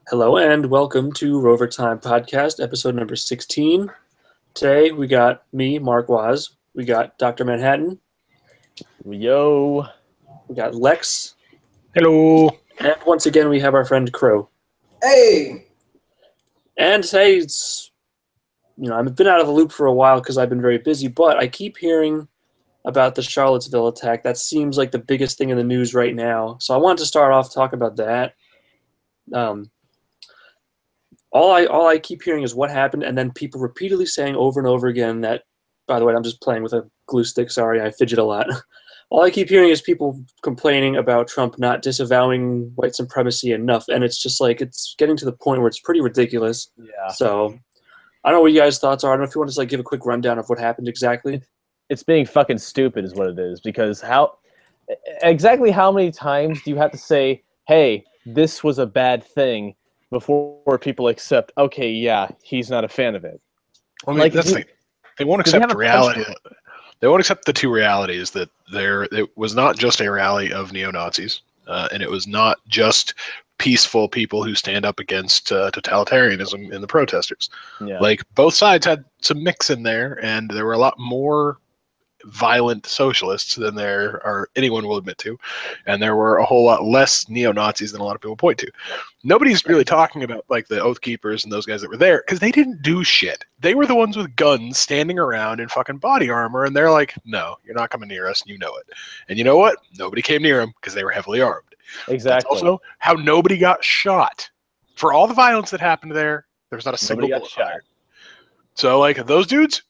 Hello and welcome to Rovertime Podcast, episode number 16. Today we got me, Mark Wazz. We got Dr. Manhattan. Yo. We got Lex. Hello. And once again we have our friend Crow. Hey! And today I've been out of the loop for a while because I've been very busy, but I keep hearing about the Charlottesville attack. That seems like the biggest thing in the news right now. So I wanted to start off talking about that. All I keep hearing is what happened, and then people repeatedly saying over and over again that, by the way, I'm just playing with a glue stick, sorry, I fidget a lot. All I keep hearing is people complaining about Trump not disavowing white supremacy enough, and it's just like, it's getting to the point where it's pretty ridiculous. Yeah. So, I don't know what you guys' thoughts are. I don't know if you want to give a quick rundown of what happened exactly. It's being fucking stupid is what it is, because exactly how many times do you have to say, hey, this was a bad thing, before people accept, okay, yeah, he's not a fan of it. Well, I mean, that's the thing. They won't accept reality. They won't accept the two realities that it was not just a rally of neo-Nazis, and it was not just peaceful people who stand up against totalitarianism in the protesters. Yeah. Like, both sides had some mix in there, and there were a lot more violent socialists than there are anyone will admit to, and there were a whole lot less neo-Nazis than a lot of people point to. Nobody's really talking about like the Oath Keepers and those guys that were there, because they didn't do shit. They were the ones with guns standing around in fucking body armor, and they're like, no, you're not coming near us, and you know it. And you know what? Nobody came near them because they were heavily armed. Exactly. That's also how nobody got shot. For all the violence that happened there was not a single bullet fired. So like those dudes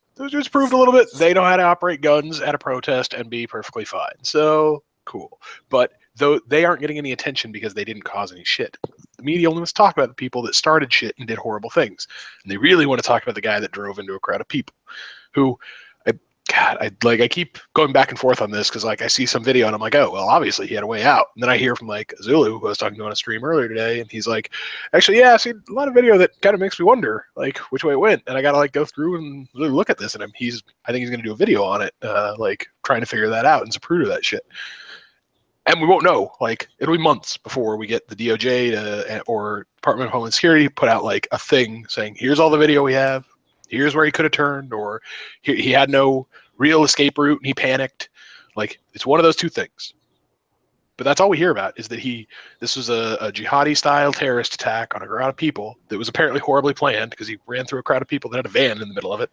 proved a little bit they know how to operate guns at a protest and be perfectly fine. So cool. But though they aren't getting any attention because they didn't cause any shit. The media only wants to talk about the people that started shit and did horrible things. And they really want to talk about the guy that drove into a crowd of people who, I keep going back and forth on this because like I see some video and I'm like, oh, well, obviously he had a way out. And then I hear from like Zulu, who I was talking to on a stream earlier today, and he's like, actually, yeah, I've seen a lot of video that kind of makes me wonder like which way it went. And I got to like go through and really look at this. And I think he's going to do a video on it, like trying to figure that out and Zapruder that shit. And we won't know. Like, it'll be months before we get the DOJ or Department of Homeland Security put out like a thing saying, here's all the video we have. Here's where he could have turned, or he had no real escape route and he panicked. Like, it's one of those two things. But that's all we hear about is that this was a jihadi-style terrorist attack on a crowd of people that was apparently horribly planned because he ran through a crowd of people that had a van in the middle of it.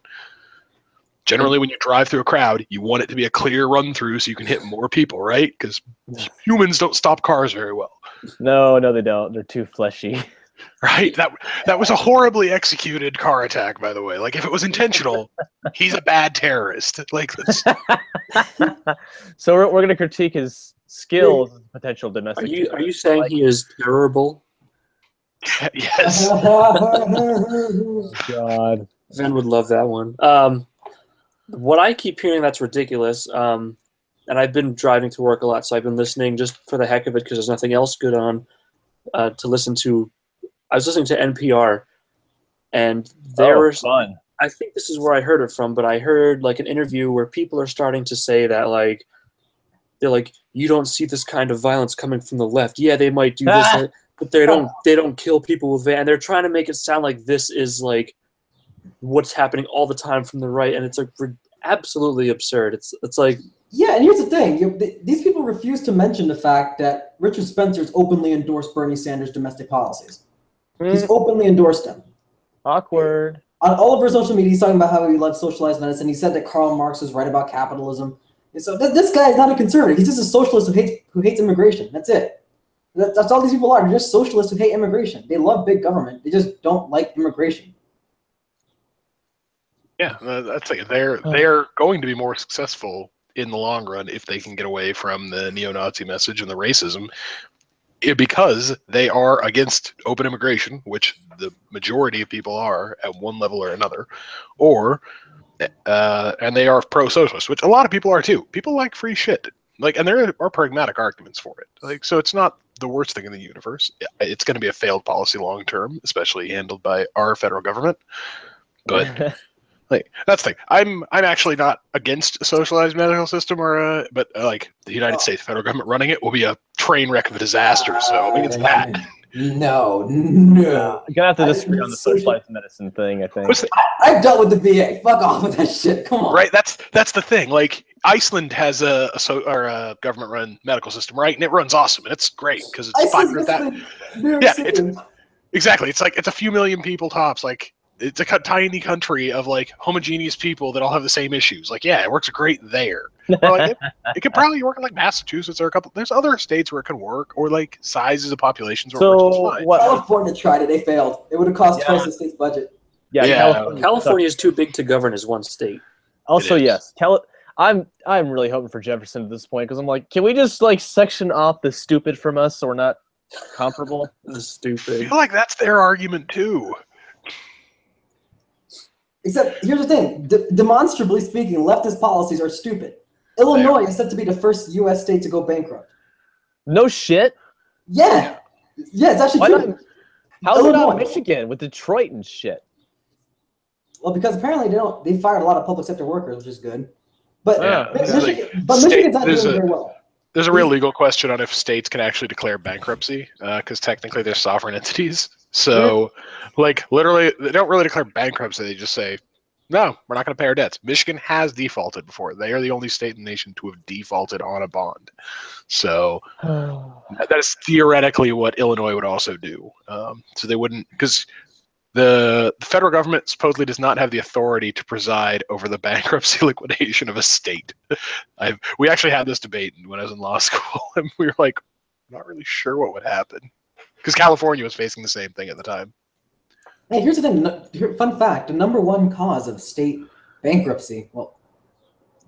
Generally, when you drive through a crowd, you want it to be a clear run-through so you can hit more people, right? Because humans don't stop cars very well. No, they don't. They're too fleshy. Right? That was a horribly executed car attack, by the way. Like, if it was intentional, he's a bad terrorist. Like this. So we're going to critique his skills as a potential domestic. Are you saying he is terrible? Yes. God. Ven would love that one. What I keep hearing that's ridiculous, and I've been driving to work a lot, so I've been listening just for the heck of it because there's nothing else good on to listen to. I was listening to NPR, and there was fun. I think this is where I heard it from, but I heard like an interview where people are starting to say that like they're like, you don't see this kind of violence coming from the left. Yeah, they might do this, but they don't kill people with that. And they're trying to make it sound like this is like what's happening all the time from the right, and it's like absolutely absurd. It's like, yeah, and here's the thing: these people refuse to mention the fact that Richard Spencer's openly endorsed Bernie Sanders' domestic policies. He's openly endorsed them. Awkward. On all over social media, he's talking about how he loves socialized medicine. He said that Karl Marx was right about capitalism. And so this guy is not a conservative. He's just a socialist who hates immigration. That's it. That's all these people are. They're just socialists who hate immigration. They love big government. They just don't like immigration. Yeah, that's it. They're going to be more successful in the long run if they can get away from the neo-Nazi message and the racism, because they are against open immigration, which the majority of people are at one level or another, and they are pro-socialist, which a lot of people are too. People like free shit, like, and there are pragmatic arguments for it. Like, so it's not the worst thing in the universe. It's going to be a failed policy long term, especially handled by our federal government, but. Like, that's the thing. I'm actually not against a socialized medical system but like the United States federal government running it will be a train wreck of a disaster. So I'm against that. No. I'm gonna have to disagree on the socialized medicine thing. I think I've dealt with the VA. Fuck off with that shit. Come on. Right, that's the thing. Like Iceland has a government-run medical system, right? And it runs awesome, and it's great because it's 500,000. Yeah, exactly. It's like it's a few million people tops. Like it's a tiny country of like homogeneous people that all have the same issues. Like, yeah, it works great there. Or, like, it could probably work in like Massachusetts or there's other states where it could work, or like sizes of populations where it works fine. California tried it, they failed. It would have cost twice the state's budget. Yeah. California is too big to govern as one state. Also, yes, I'm really hoping for Jefferson at this point because I'm like, can we just like section off the stupid from us so we're not comparable? The stupid. I feel like that's their argument too. Except here's the thing: demonstrably speaking, leftist policies are stupid. Illinois is said to be the first U.S. state to go bankrupt. No shit. Yeah, it's actually true. How's it not Michigan with Detroit and shit? Well, because apparently they fired a lot of public sector workers, which is good. But Michigan's not doing very well. There's a real legal question on if states can actually declare bankruptcy, because technically they're sovereign entities. So, like, literally, they don't really declare bankruptcy. They just say, no, we're not going to pay our debts. Michigan has defaulted before. They are the only state in the nation to have defaulted on a bond. So that is theoretically what Illinois would also do. So they wouldn't, because the federal government supposedly does not have the authority to preside over the bankruptcy liquidation of a state. We actually had this debate when I was in law school, and we were like, not really sure what would happen. Because California was facing the same thing at the time. Hey, here's the thing. Fun fact: the number one cause of state bankruptcy. Well,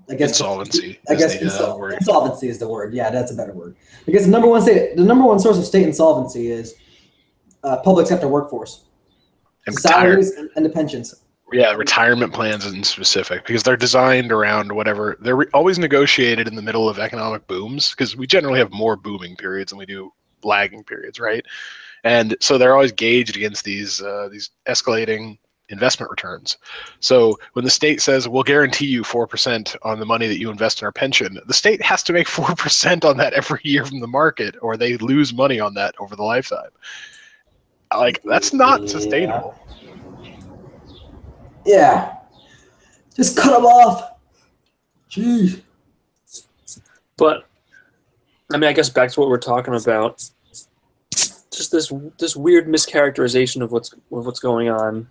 I guess insolvency. Insolvency is the word. Yeah, that's a better word. I guess the number one source of state insolvency is public sector workforce, and salaries and the pensions. Yeah, retirement plans in specific, because they're designed around whatever. They're always negotiated in the middle of economic booms, because we generally have more booming periods than we do lagging periods, right? And so they're always gauged against these escalating investment returns. So when the state says, we'll guarantee you 4% on the money that you invest in our pension, the state has to make 4% on that every year from the market, or they lose money on that over the lifetime. Like, that's not sustainable. Yeah. Just cut them off. Jeez. But, I mean, I guess back to what we're talking about. Just this weird mischaracterization of what's going on.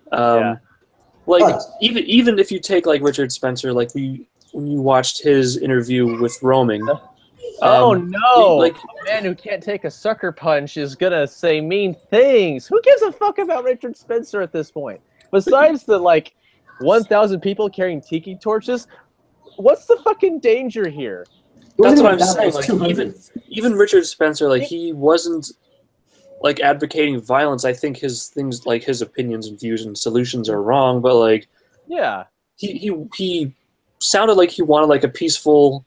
Like even if you take like Richard Spencer, like when you watched his interview with Roaming. Oh no! Like a man who can't take a sucker punch is gonna say mean things. Who gives a fuck about Richard Spencer at this point? Besides the like 1,000 people carrying tiki torches, what's the fucking danger here? That's what I'm saying. Like even Richard Spencer, like he wasn't like advocating violence. I think his things, like his opinions and views and solutions, are wrong. But like, yeah, he sounded like he wanted like a peaceful,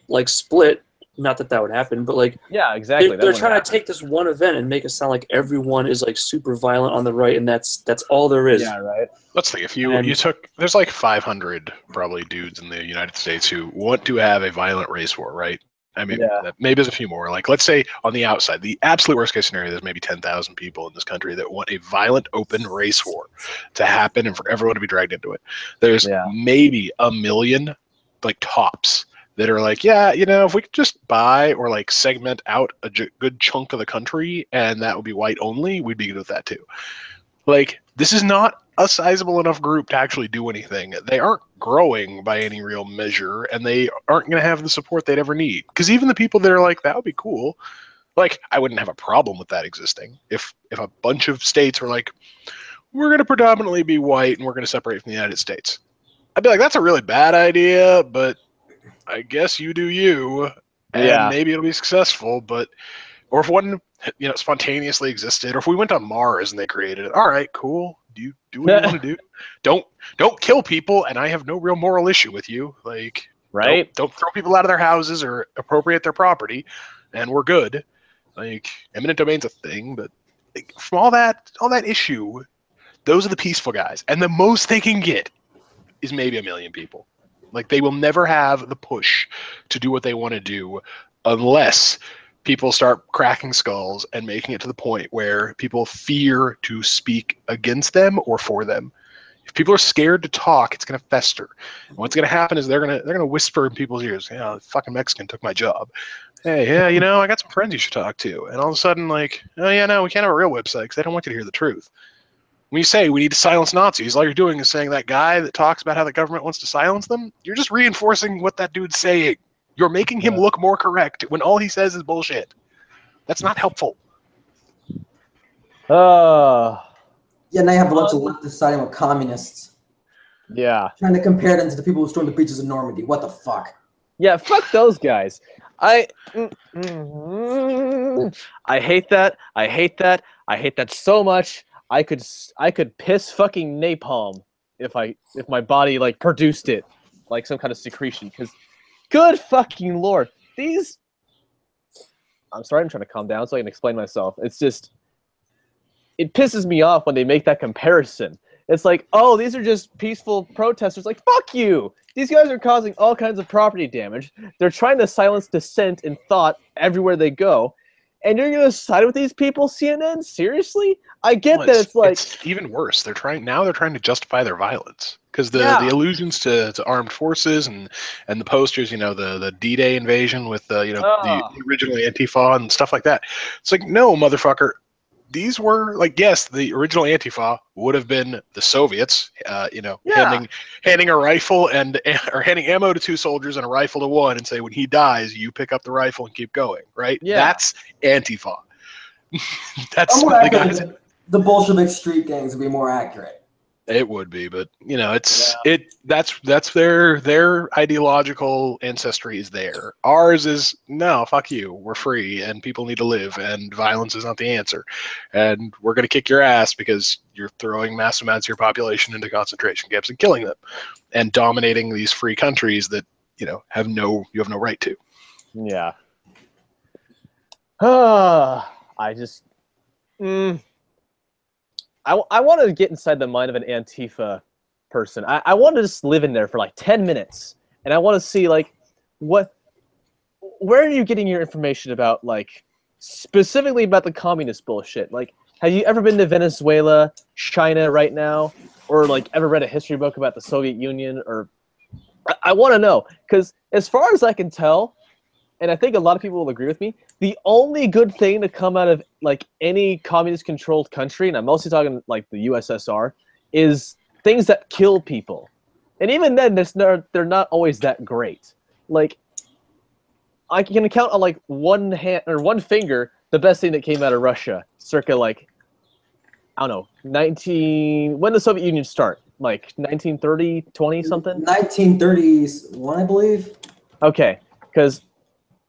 like split. Not that would happen, but like, yeah, exactly. They're trying to take this one event and make it sound like everyone is like super violent on the right, and that's all there is. Yeah, right. Let's think. If there's like 500 probably dudes in the United States who want to have a violent race war, right? I mean, maybe there's a few more. Like, let's say on the outside, the absolute worst case scenario, there's maybe 10,000 people in this country that want a violent, open race war to happen and for everyone to be dragged into it. There's maybe 1 million, like tops, that are like, yeah, you know, if we could just buy or like segment out a good chunk of the country and that would be white only, we'd be good with that too. Like, this is not a sizable enough group to actually do anything. They aren't growing by any real measure, and they aren't going to have the support they'd ever need. Because even the people that are like, that would be cool, like, I wouldn't have a problem with that existing. If a bunch of states were like, we're going to predominantly be white and we're going to separate from the United States, I'd be like, that's a really bad idea, but I guess you do you, and maybe it'll be successful. But, or if one, you know, spontaneously existed, or if we went on Mars and they created it, all right, cool. Do what you want to do. Don't kill people, and I have no real moral issue with you. Like, right? Don't throw people out of their houses or appropriate their property, and we're good. Like, eminent domain's a thing, but like, from all that issue, those are the peaceful guys, and the most they can get is maybe 1 million people. Like, they will never have the push to do what they want to do unless people start cracking skulls and making it to the point where people fear to speak against them or for them. If people are scared to talk, it's going to fester. And what's going to happen is they're going to whisper in people's ears, the fucking Mexican took my job. Hey, yeah, I got some friends you should talk to. And all of a sudden, like, oh yeah, no, we can't have a real website because they don't want you to hear the truth. When you say we need to silence Nazis, all you're doing is saying that guy that talks about how the government wants to silence them, you're just reinforcing what that dude's saying. You're making him look more correct when all he says is bullshit. That's not helpful. Yeah, now you have a bunch of leftists siding with communists. Yeah. Trying to compare them to the people who stormed the beaches of Normandy. What the fuck? Yeah, fuck those guys. I hate that. I hate that. I hate that so much. I could piss fucking napalm if my body like produced it, like some kind of secretion. Because, good fucking lord, these. I'm sorry, I'm trying to calm down so I can explain myself. It's just, it pisses me off when they make that comparison. It's like, oh, these are just peaceful protesters. Like, fuck you. These guys are causing all kinds of property damage. They're trying to silence dissent and thought everywhere they go. And you're going to side with these people, CNN? Seriously? I get that it's even worse. They're trying to justify their violence. Because the allusions to armed forces and the posters, the D-Day invasion with, the original Antifa and stuff like that. It's like, no, motherfucker. These were, like, yes, the original Antifa would have been the Soviets, handing a rifle or handing ammo to two soldiers and a rifle to one and say, when he dies, you pick up the rifle and keep going, right? Yeah. That's Antifa. That's what the guys. The Bolshevik street gangs would be more accurate. It would be, but that's their ideological ancestry is there. Ours is no, fuck you. We're free and people need to live and violence is not the answer. And we're gonna kick your ass because you're throwing mass amounts of your population into concentration camps and killing them and dominating these free countries that you have no right to. Yeah. I just I want to get inside the mind of an Antifa person. I want to just live in there for like 10 minutes. And I want to see like where are you getting your information about, like, specifically about the communist bullshit? Like, have you ever been to Venezuela, China right now, or like ever read a history book about the Soviet Union? Or I want to know, because as far as I can tell, and I think a lot of people will agree with me, the only good thing to come out of like any communist-controlled country, and I'm mostly talking like the USSR, is things that kill people. And even then, they're not always that great. Like, I can count on like one hand or one finger the best thing that came out of Russia, circa like, I don't know, when did the Soviet Union start? Like 1930, 20 something? 1931, I believe. Okay, because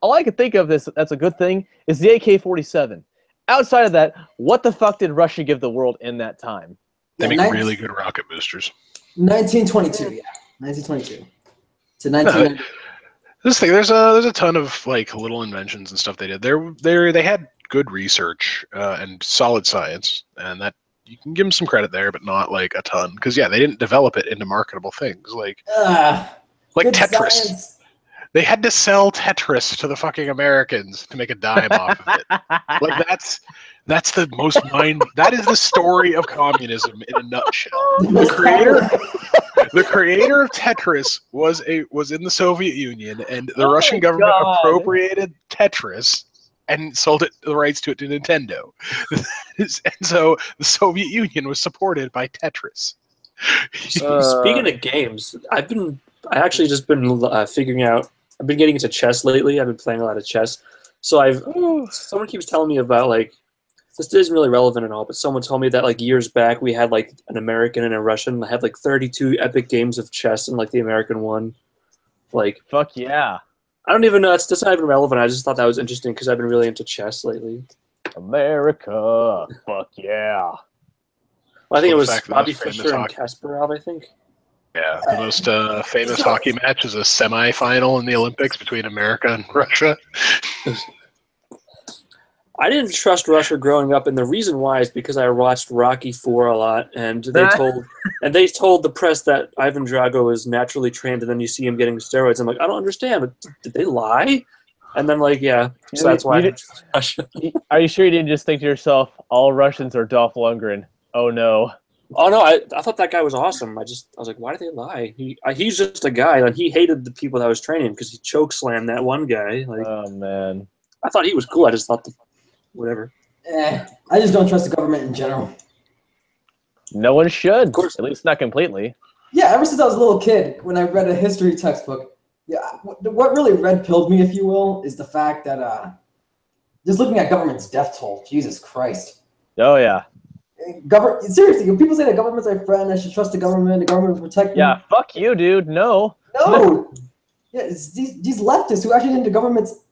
all I can think of that's a good thing is the AK-47. Outside of that, what the fuck did Russia give the world in that time? They make really good rocket boosters. 1922, yeah. 1922 to 1990. This thing, there's a ton of like little inventions and stuff they did. They had good research and solid science, and that you can give them some credit there, but not like a ton. Because they didn't develop it into marketable things like Tetris. Science. They had to sell Tetris to the fucking Americans to make a dime off of it. Like that's the most that is the story of communism in a nutshell. The creator of Tetris was in the Soviet Union, and the Russian government appropriated Tetris and sold the rights to it to Nintendo. And so the Soviet Union was supported by Tetris. Speaking of games, I've actually just been figuring out. I've been getting into chess lately. I've been playing a lot of chess. So someone keeps telling me about, like, this isn't really relevant at all, but someone told me that like years back we had like an American and a Russian had like 32 epic games of chess, and like the American won. Like, fuck yeah. I don't even know. That's not even relevant. I just thought that was interesting because I've been really into chess lately. America. Fuck yeah. Well, I think it was Bobby Fischer and Kasparov, I think. Yeah, the most famous hockey match is a semifinal in the Olympics between America and Russia. I didn't trust Russia growing up, and the reason why is because I watched Rocky IV a lot, and they told the press that Ivan Drago is naturally trained, and then you see him getting steroids. I'm like, I don't understand. Did they lie? And then, like, yeah, so that's why. Are you sure you didn't just think to yourself, all Russians are Dolph Lundgren? Oh, no. Oh, no, I thought that guy was awesome. I was like, why did they lie? He's just a guy. Like, he hated the people that was training because he chokeslammed that one guy. Like, Oh, man. I thought he was cool. I just thought, whatever. I just don't trust the government in general. No one should. Of course. At least not completely. Yeah, ever since I was a little kid, when I read a history textbook, yeah, what really red-pilled me, if you will, is the fact that just looking at government's death toll, Jesus Christ. Oh, yeah. Seriously, when people say the government's our friend, I should trust the government will protect me. Yeah, fuck you, dude. No. No. Yeah, it's these leftists who actually think the government's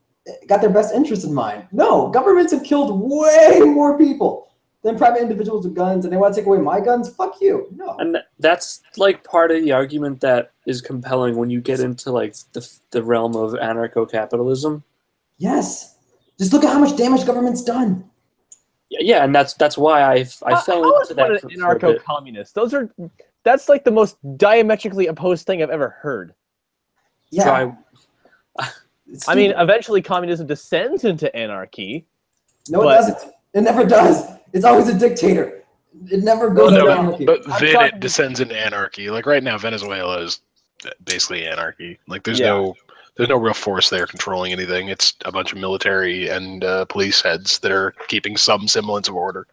got their best interest in mind. No, governments have killed way more people than private individuals with guns, and they want to take away my guns? Fuck you. No. And that's, like, part of the argument that is compelling when you get into, like, the realm of anarcho-capitalism. Yes. Just look at how much damage government's done. Yeah, and that's why I fell into that. Anarcho-communist. That's like the most diametrically opposed thing I've ever heard. Yeah. So I mean, eventually communism descends into anarchy. No, it doesn't. It never does. It's always a dictator. It never goes into anarchy. But then it descends into anarchy. Like right now, Venezuela is basically anarchy. Like there's no real force there controlling anything. It's a bunch of military and police heads that are keeping some semblance of order.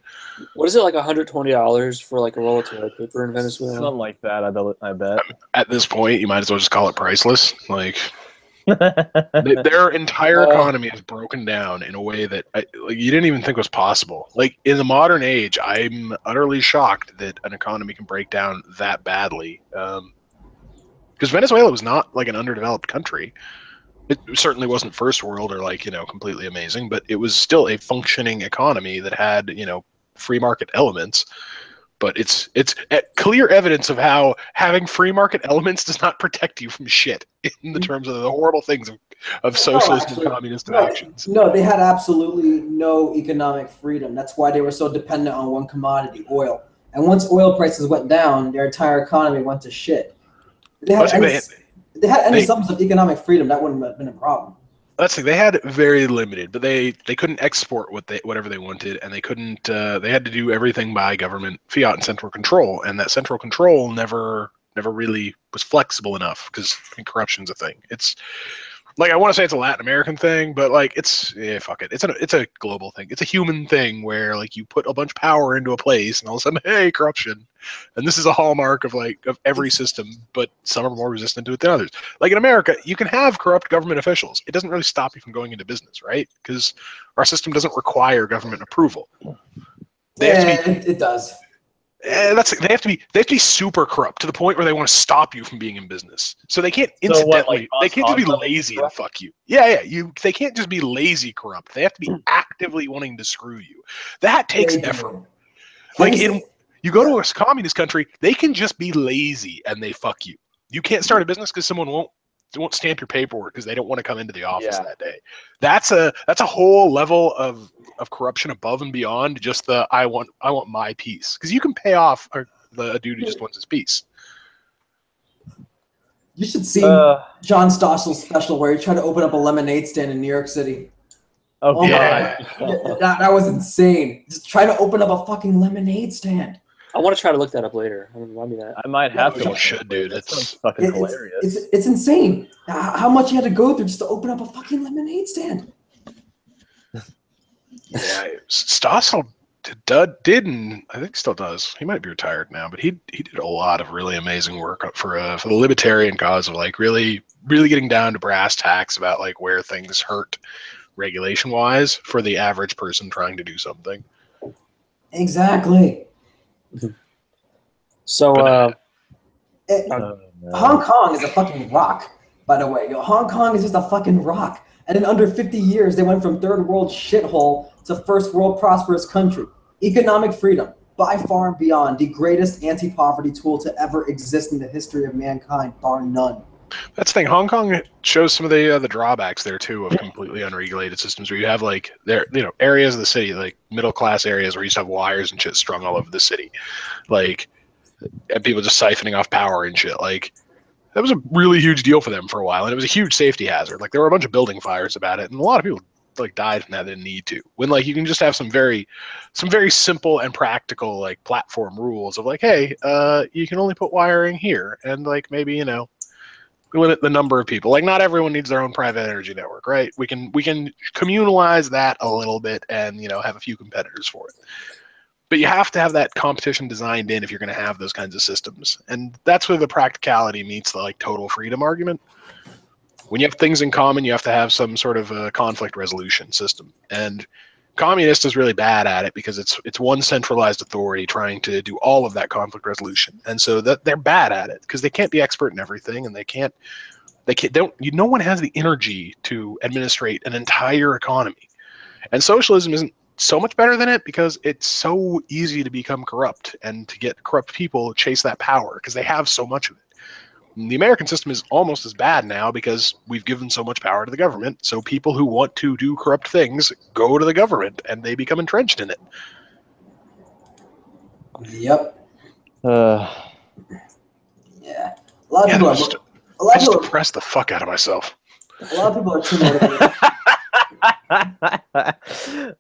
What is it, like $120 for like a roll of toilet paper in Venezuela? Something like that, I bet. At this point, you might as well just call it priceless. Like their entire economy is broken down in a way that you didn't even think was possible. Like in the modern age, I'm utterly shocked that an economy can break down that badly. Because Venezuela was not like an underdeveloped country. It certainly wasn't first world or like, completely amazing, but it was still a functioning economy that had, free market elements. But it's clear evidence of how having free market elements does not protect you from shit in the terms of the horrible things of socialist and communist actions. No, they had absolutely no economic freedom. That's why they were so dependent on one commodity, oil. And once oil prices went down, their entire economy went to shit. They had any semblance of economic freedom, that wouldn't have been a problem. That's like they had very limited, but they couldn't export whatever they wanted, and they couldn't. They had to do everything by government fiat and central control, and that central control never really was flexible enough because corruption's a thing. It's like I want to say it's a Latin American thing, but like fuck it. It's a global thing. It's a human thing where like you put a bunch of power into a place, and all of a sudden, hey, corruption. And this is a hallmark of every system, but some are more resistant to it than others. Like in America, you can have corrupt government officials. It doesn't really stop you from going into business, right? Because our system doesn't require government approval. It does. They have to be super corrupt to the point where they want to stop you from being in business. So they can't incidentally. They can't just be lazy and fuck you. Yeah. They can't just be lazy corrupt. They have to be actively wanting to screw you. That takes effort. You go to a communist country, they can just be lazy and they fuck you. You can't start a business because someone won't stamp your paperwork because they don't want to come into the office that day. That's a whole level of corruption above and beyond just the I want my piece. Because you can pay off a dude who just wants his piece. You should see John Stossel's special where he tried to open up a lemonade stand in New York City. Oh yeah. That was insane. Just try to open up a fucking lemonade stand. I want to try to look that up later. Remind me that. I might have to. You should, dude. It's fucking hilarious. It's insane how much you had to go through just to open up a fucking lemonade stand. Yeah, Stossel did, and I think still does. He might be retired now, but he did a lot of really amazing work for the libertarian cause of like really getting down to brass tacks about like where things hurt regulation wise for the average person trying to do something. Exactly. So, Hong Kong is a fucking rock, by the way. Hong Kong is just a fucking rock. And in under 50 years, they went from third world shithole to first world prosperous country. Economic freedom, by far and beyond, the greatest anti-poverty tool to ever exist in the history of mankind, bar none. That's the thing. Hong Kong shows some of the drawbacks there too of completely unregulated systems where you have like areas of the city, like middle class areas where you just have wires and shit strung all over the city, like, and people just siphoning off power and shit. Like That was a really huge deal for them for a while, and it was a huge safety hazard. Like there were a bunch of building fires about it, and a lot of people like died from that. They didn't need to. When like you can just have some very simple and practical like platform rules of like, hey, you can only put wiring here, and like maybe limit the number of people. Like not everyone needs their own private energy network, right? We can communalize that a little bit, and have a few competitors for it. But you have to have that competition designed in if you're going to have those kinds of systems. And that's where the practicality meets the like total freedom argument. When you have things in common, you have to have some sort of a conflict resolution system. And communist is really bad at it because it's one centralized authority trying to do all of that conflict resolution. And so that they're bad at it because they can't be expert in everything, and no one has the energy to administrate an entire economy. And socialism isn't so much better than it because it's so easy to become corrupt and to get corrupt people chase that power because they have so much of it. And the American system is almost as bad now because we've given so much power to the government. So people who want to do corrupt things go to the government and they become entrenched in it. Yep. Uh, Yeah. A lot of people I just depressed the fuck out of myself. A lot of people are too motivated.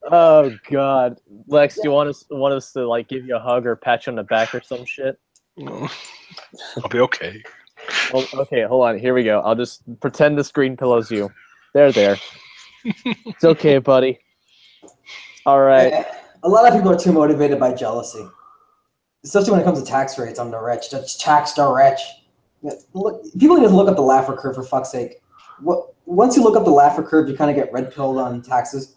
Oh God, Lex, do you want us to like give you a hug or pat you on the back or some shit? I'll be okay. Well, okay, hold on. Here we go. I'll just pretend this green pillow's you. There. It's okay, buddy. All right. A lot of people are too motivated by jealousy, especially when it comes to tax rates on the rich. Just tax the rich. Look, people need to look up the Laffer Curve for fuck's sake. Once you look up the Laffer Curve, you kind of get red-pilled on taxes.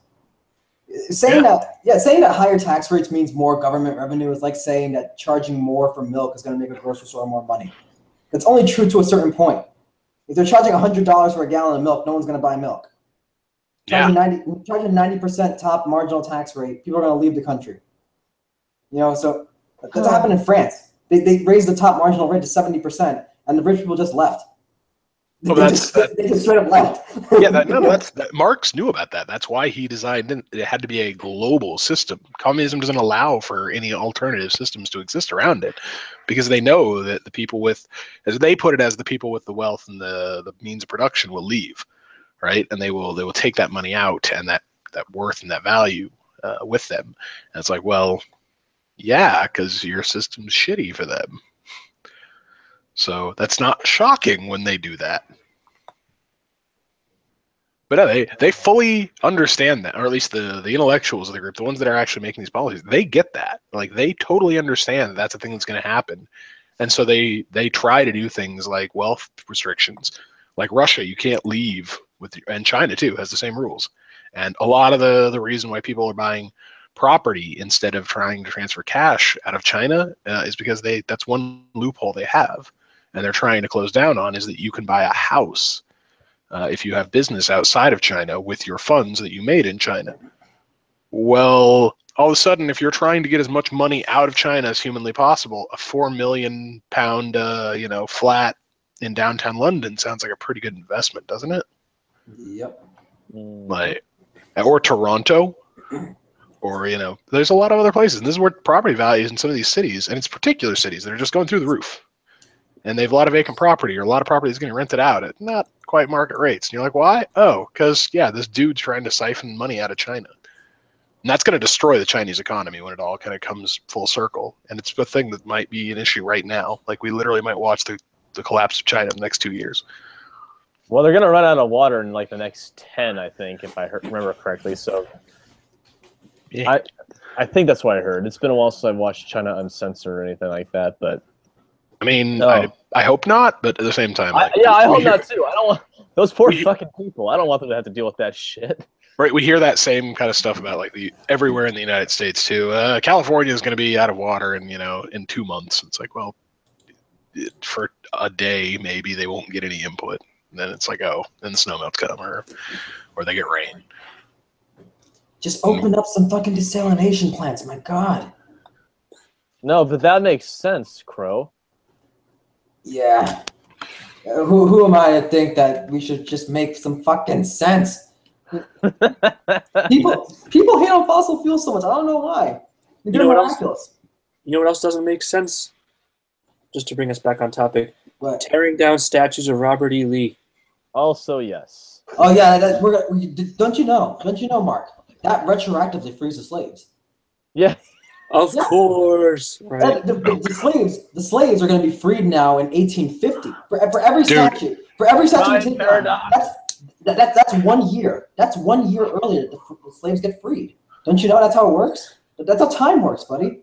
Saying that higher tax rates means more government revenue is like saying that charging more for milk is going to make a grocery store more money. That's only true to a certain point. If they're charging $100 for a gallon of milk, no one's going to buy milk. Charging 90% top marginal tax rate, people are going to leave the country. So that's happened in France. They raised the top marginal rate to 70%, and the rich people just left. They just straight up left. Marx knew about that. That's why he designed it had to be a global system. Communism doesn't allow for any alternative systems to exist around it, because they know that the people with, as they put it, as the people with the wealth and the means of production will leave, right? And they will take that money out and that worth and that value with them. And it's like, well, yeah, because your system's shitty for them. So that's not shocking when they do that. But they fully understand that, or at least the intellectuals of the group, the ones that are actually making these policies, they get that. Like they totally understand that that's a thing that's going to happen. And so they try to do things like wealth restrictions. Like Russia, you can't leave and China too has the same rules. And a lot of the reason why people are buying property instead of trying to transfer cash out of China is because that's one loophole they have. And they're trying to close down on is that you can buy a house if you have business outside of China with your funds that you made in China. Well, all of a sudden, if you're trying to get as much money out of China as humanly possible, a £4 million flat in downtown London sounds like a pretty good investment, doesn't it? Yep. Or Toronto, or there's a lot of other places. And this is where property values in some of these cities, and it's particular cities that are just going through the roof. And they have a lot of vacant property, or a lot of property is getting rented out at not quite market rates. And you're like, why? Oh, because, this dude's trying to siphon money out of China. And that's going to destroy the Chinese economy when it all kind of comes full circle. And it's a thing that might be an issue right now. Like, we literally might watch the collapse of China in the next 2 years. Well, they're going to run out of water in, like, the next 10, I think, if I remember correctly. So yeah. I think that's what I heard. It's been a while since I've watched China Uncensored or anything like that, but... I mean, I hope not, but at the same time... I hope not, too. I don't want... Those poor fucking people. I don't want them to have to deal with that shit. Right, we hear that same kind of stuff about, like, everywhere in the United States, too. California is going to be out of water in 2 months. It's like, well, for a day, maybe they won't get any input. And then it's like, oh, then the snow melts come, or they get rain. Just open up some fucking desalination plants, my God. No, but that makes sense, Crow. Yeah. Who am I to think that we should just make some fucking sense? People hate on fossil fuels so much. I don't know why. You know what else doesn't make sense? Just to bring us back on topic, What? Tearing down statues of Robert E. Lee. Also, yes. Oh yeah, don't you know? Don't you know, Mark? That retroactively frees the slaves. Yeah. Of course, right? The slaves are going to be freed now in 1850 for every statue. For every statue you take down, that's 1 year. That's 1 year earlier that the slaves get freed. Don't you know that's how it works? That's how time works, buddy.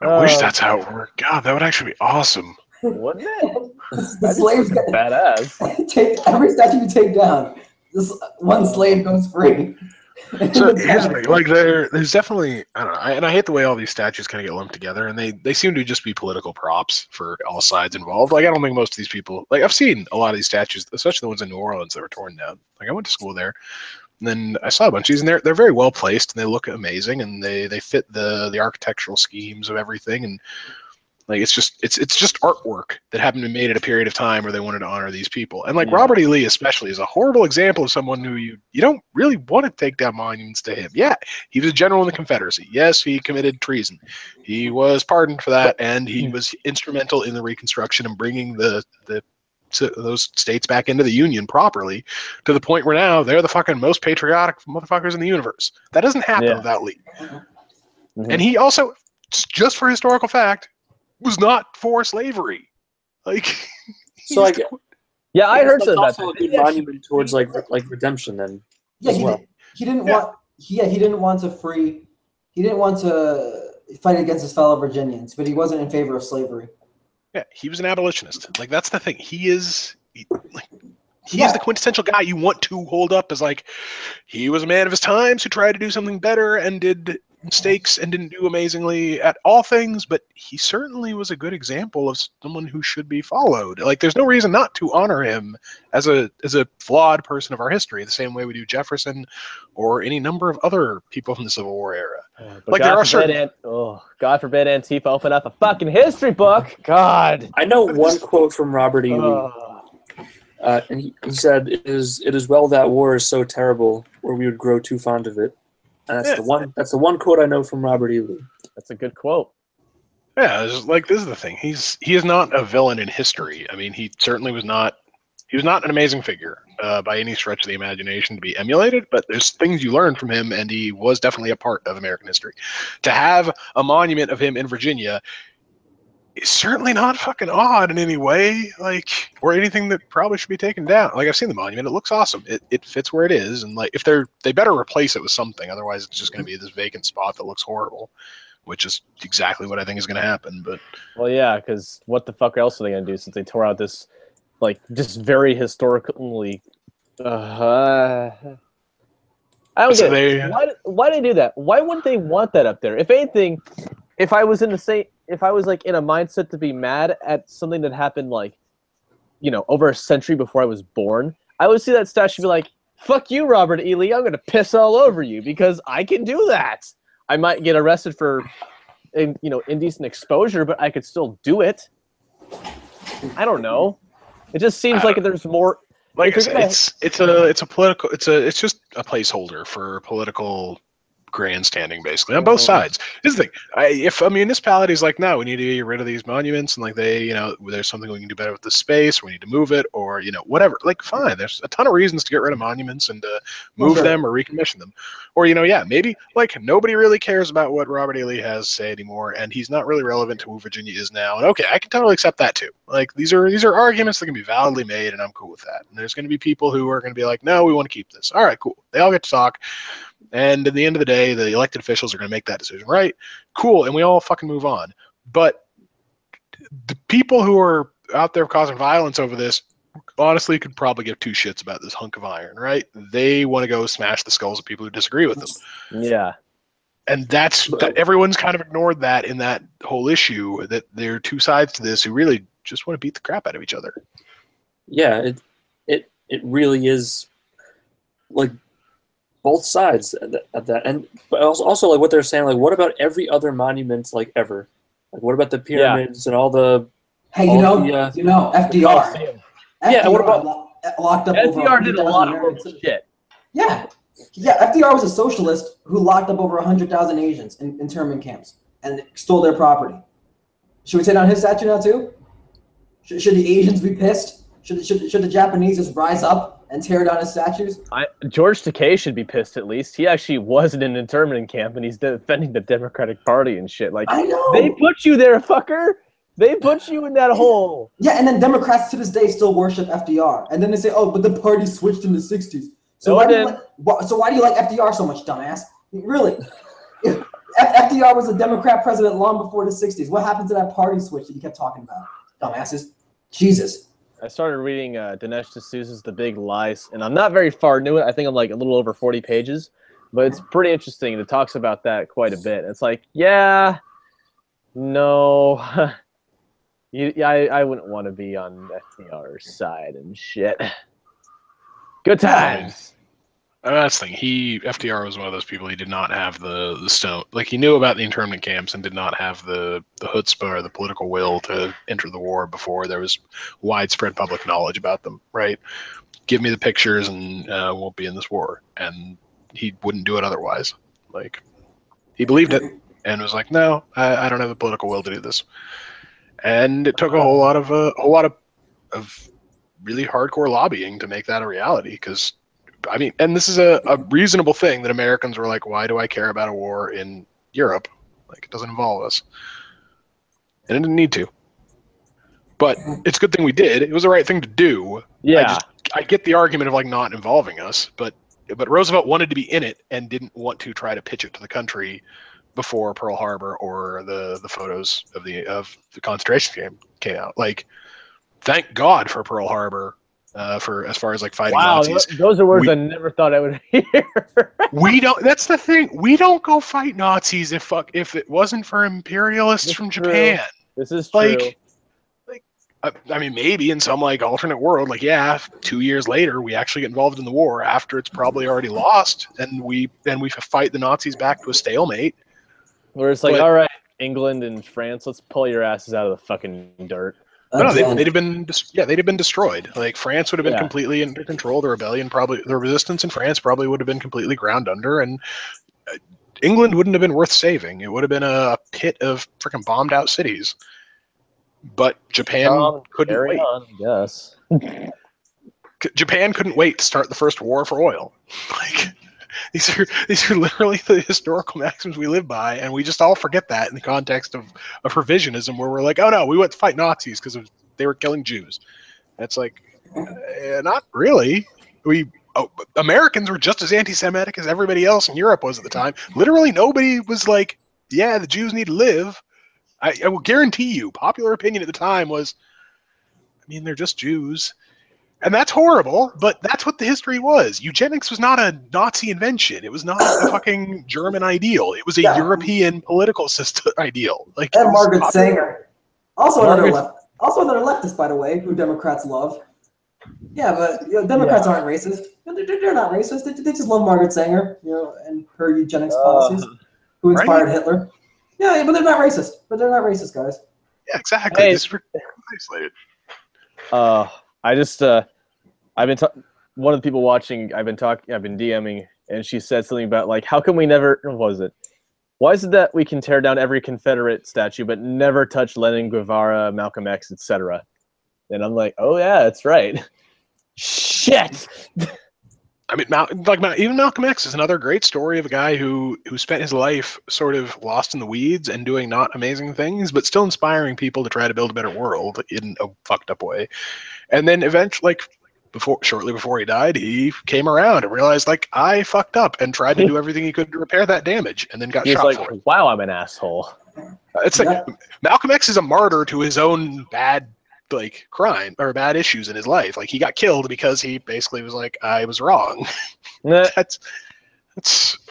I wish that's how it worked. God, that would actually be awesome. Wouldn't it? The slaves get badass. Take every statue you take down. This one slave goes free. So here's the thing, like there's definitely, I don't know, and I hate the way all these statues kind of get lumped together, and they seem to just be political props for all sides involved. Like I don't think most of these people, like I've seen a lot of these statues, especially the ones in New Orleans that were torn down. Like I went to school there, and then I saw a bunch of these, and they're very well placed, and they look amazing, and they fit the architectural schemes of everything, and like it's just artwork that happened to be made at a period of time where they wanted to honor these people. And like Robert E. Lee especially is a horrible example of someone who you don't really want to take down monuments to him. Yeah, he was a general in the Confederacy. Yes, he committed treason. He was pardoned for that, and he was instrumental in the Reconstruction and bringing those states back into the Union properly, to the point where now they're the fucking most patriotic motherfuckers in the universe. That doesn't happen without Lee. And he also, just for historical fact, was not for slavery. Like, so I I heard so. That's also a good monument towards like redemption. Then, he didn't want to free. He didn't want to fight against his fellow Virginians, but he wasn't in favor of slavery. Yeah, he was an abolitionist. Like that's the thing. He is the quintessential guy you want to hold up as like he was a man of his times who tried to do something better and did mistakes and didn't do amazingly at all things, but he certainly was a good example of someone who should be followed. Like there's no reason not to honor him as a flawed person of our history, the same way we do Jefferson or any number of other people from the Civil War era. Like God forbid Antifa open up a fucking history book. God. I know one quote from Robert E. Lee. And he said, it is well that war is so terrible, or we would grow too fond of it. And that's the one quote I know from Robert E. Lee. That's a good quote. Yeah, like this is the thing. He is not a villain in history. I mean, he certainly was not. He was not an amazing figure by any stretch of the imagination to be emulated. But there's things you learn from him, and he was definitely a part of American history. To have a monument of him in Virginia is certainly not fucking odd in any way, like, or anything that probably should be taken down. Like I've seen the monument; it looks awesome. It fits where it is, and like if they better replace it with something. Otherwise, it's just going to be this vacant spot that looks horrible, which is exactly what I think is going to happen. But well, yeah, because what the fuck else are they going to do since they tore out this, like, just very historically? I don't get it. Why did they do that? Why wouldn't they want that up there? If anything, if I was like in a mindset to be mad at something that happened, like, you know, over a century before I was born, I would see that statue and be like, fuck you, Robert E. Lee, I'm going to piss all over you because I can do that. I might get arrested for, you know, indecent exposure, but I could still do it. I don't know. It just seems like there's more. Like I said, it's just a placeholder for political grandstanding, basically, on both sides. This is the thing. If a municipality is like, no, we need to get rid of these monuments, and like there's something we can do better with the space, we need to move it, or whatever. Like, fine. There's a ton of reasons to get rid of monuments and to move them or recommission them, or maybe like nobody really cares about what Robert E. Lee has to say anymore, and he's not really relevant to who Virginia is now. And okay, I can totally accept that too. Like these are arguments that can be validly made, and I'm cool with that. And there's going to be people who are going to be like, no, we want to keep this. All right, cool. They all get to talk. And at the end of the day, the elected officials are going to make that decision, right? Cool, and we all fucking move on. But the people who are out there causing violence over this honestly could probably give two shits about this hunk of iron, right? They want to go smash the skulls of people who disagree with them. Yeah. And everyone's kind of ignored that in that whole issue, that there are two sides to this who really just want to beat the crap out of each other. Yeah, it really is like both sides of that, and but also like what they're saying, like what about every other monument like ever? Like what about the pyramids and all the? Hey, FDR. Yeah, what about locked up? FDR did a lot of shit. Yeah, FDR was a socialist who locked up over 100,000 Asians in internment camps and stole their property. Should we take down his statue now too? Should the Asians be pissed? Should the Japanese just rise up and tear down his statues? George Takei should be pissed at least. He actually was in an internment camp and he's defending the Democratic Party and shit. Like, I know. They put you there, fucker. They put you in that hole. Yeah, and then Democrats to this day still worship FDR. And then they say, oh, but the party switched in the 60s. So, why do you like FDR so much, dumbass? Really? FDR was a Democrat president long before the 60s. What happened to that party switch that you kept talking about, dumbasses? Jesus. I started reading Dinesh D'Souza's The Big Lies, and I'm not very far into it. I think I'm like a little over 40 pages, but it's pretty interesting. It talks about that quite a bit. It's like, yeah, no, I wouldn't want to be on FDR's side and shit. Good times. I mean, that's the thing. FDR was one of those people. He did not have the stone. Like, he knew about the internment camps and did not have the chutzpah or the political will to enter the war before there was widespread public knowledge about them. Right? Give me the pictures and we'll be in this war. And he wouldn't do it otherwise. Like, he believed it and was like, no, I don't have the political will to do this. And it took a whole lot of really hardcore lobbying to make that a reality. Because I mean, and this is a reasonable thing that Americans were like, why do I care about a war in Europe? Like, it doesn't involve us. And it didn't need to. But it's a good thing we did. It was the right thing to do. Yeah. I get the argument of like not involving us, but Roosevelt wanted to be in it and didn't want to try to pitch it to the country before Pearl Harbor or the photos of the concentration camp came out. Like, thank God for Pearl Harbor. For as far as like fighting Nazis. Those are words I never thought I would hear. We don't. That's the thing. We don't go fight Nazis if it wasn't for imperialists from Japan. This is true. I mean, maybe in some like alternate world, like 2 years later, we actually get involved in the war after it's probably already lost, and we fight the Nazis back to a stalemate. Where it's like, all right, England and France, let's pull your asses out of the fucking dirt. No, they'd have been destroyed. Like, France would have been completely under control. The resistance in France probably would have been completely ground under, and England wouldn't have been worth saving. It would have been a pit of freaking bombed out cities. But Japan couldn't wait. Yes. Japan couldn't wait to start the first war for oil. Like, these are literally the historical maxims we live by, and we just all forget that in the context of revisionism, where we're like, oh no, we went to fight Nazis because they were killing Jews. That's like, not really. Americans were just as anti-Semitic as everybody else in Europe was at the time. Literally nobody was like, yeah, the Jews need to live. I will guarantee you, popular opinion at the time was, I mean, they're just Jews. And that's horrible, but that's what the history was. Eugenics was not a Nazi invention. It was not a fucking German ideal. It was a European political system ideal. Like, and Margaret Sanger. Also another leftist, by the way, who Democrats love. Yeah, but Democrats aren't racist. They're not racist. They just love Margaret Sanger, and her eugenics policies, who inspired Hitler. Yeah, but they're not racist. Guys. Yeah, exactly. Hey. This is isolated. I just I've been one of the people watching. I've been DMing, and she said something about like, how come we never? What was it? Why is it that we can tear down every Confederate statue but never touch Lenin, Guevara, Malcolm X, etc.? And I'm like, oh yeah, that's right. Shit. I mean, even Malcolm X is another great story of a guy who spent his life sort of lost in the weeds and doing not amazing things, but still inspiring people to try to build a better world in a fucked up way. And then eventually, shortly before he died, he came around and realized, like, I fucked up, and tried to do everything he could to repair that damage, and then got shot for it. Wow, I'm an asshole. It's like Malcolm X is a martyr to his own bad crime or bad issues in his life. Like, he got killed because he basically was like, I was wrong. That's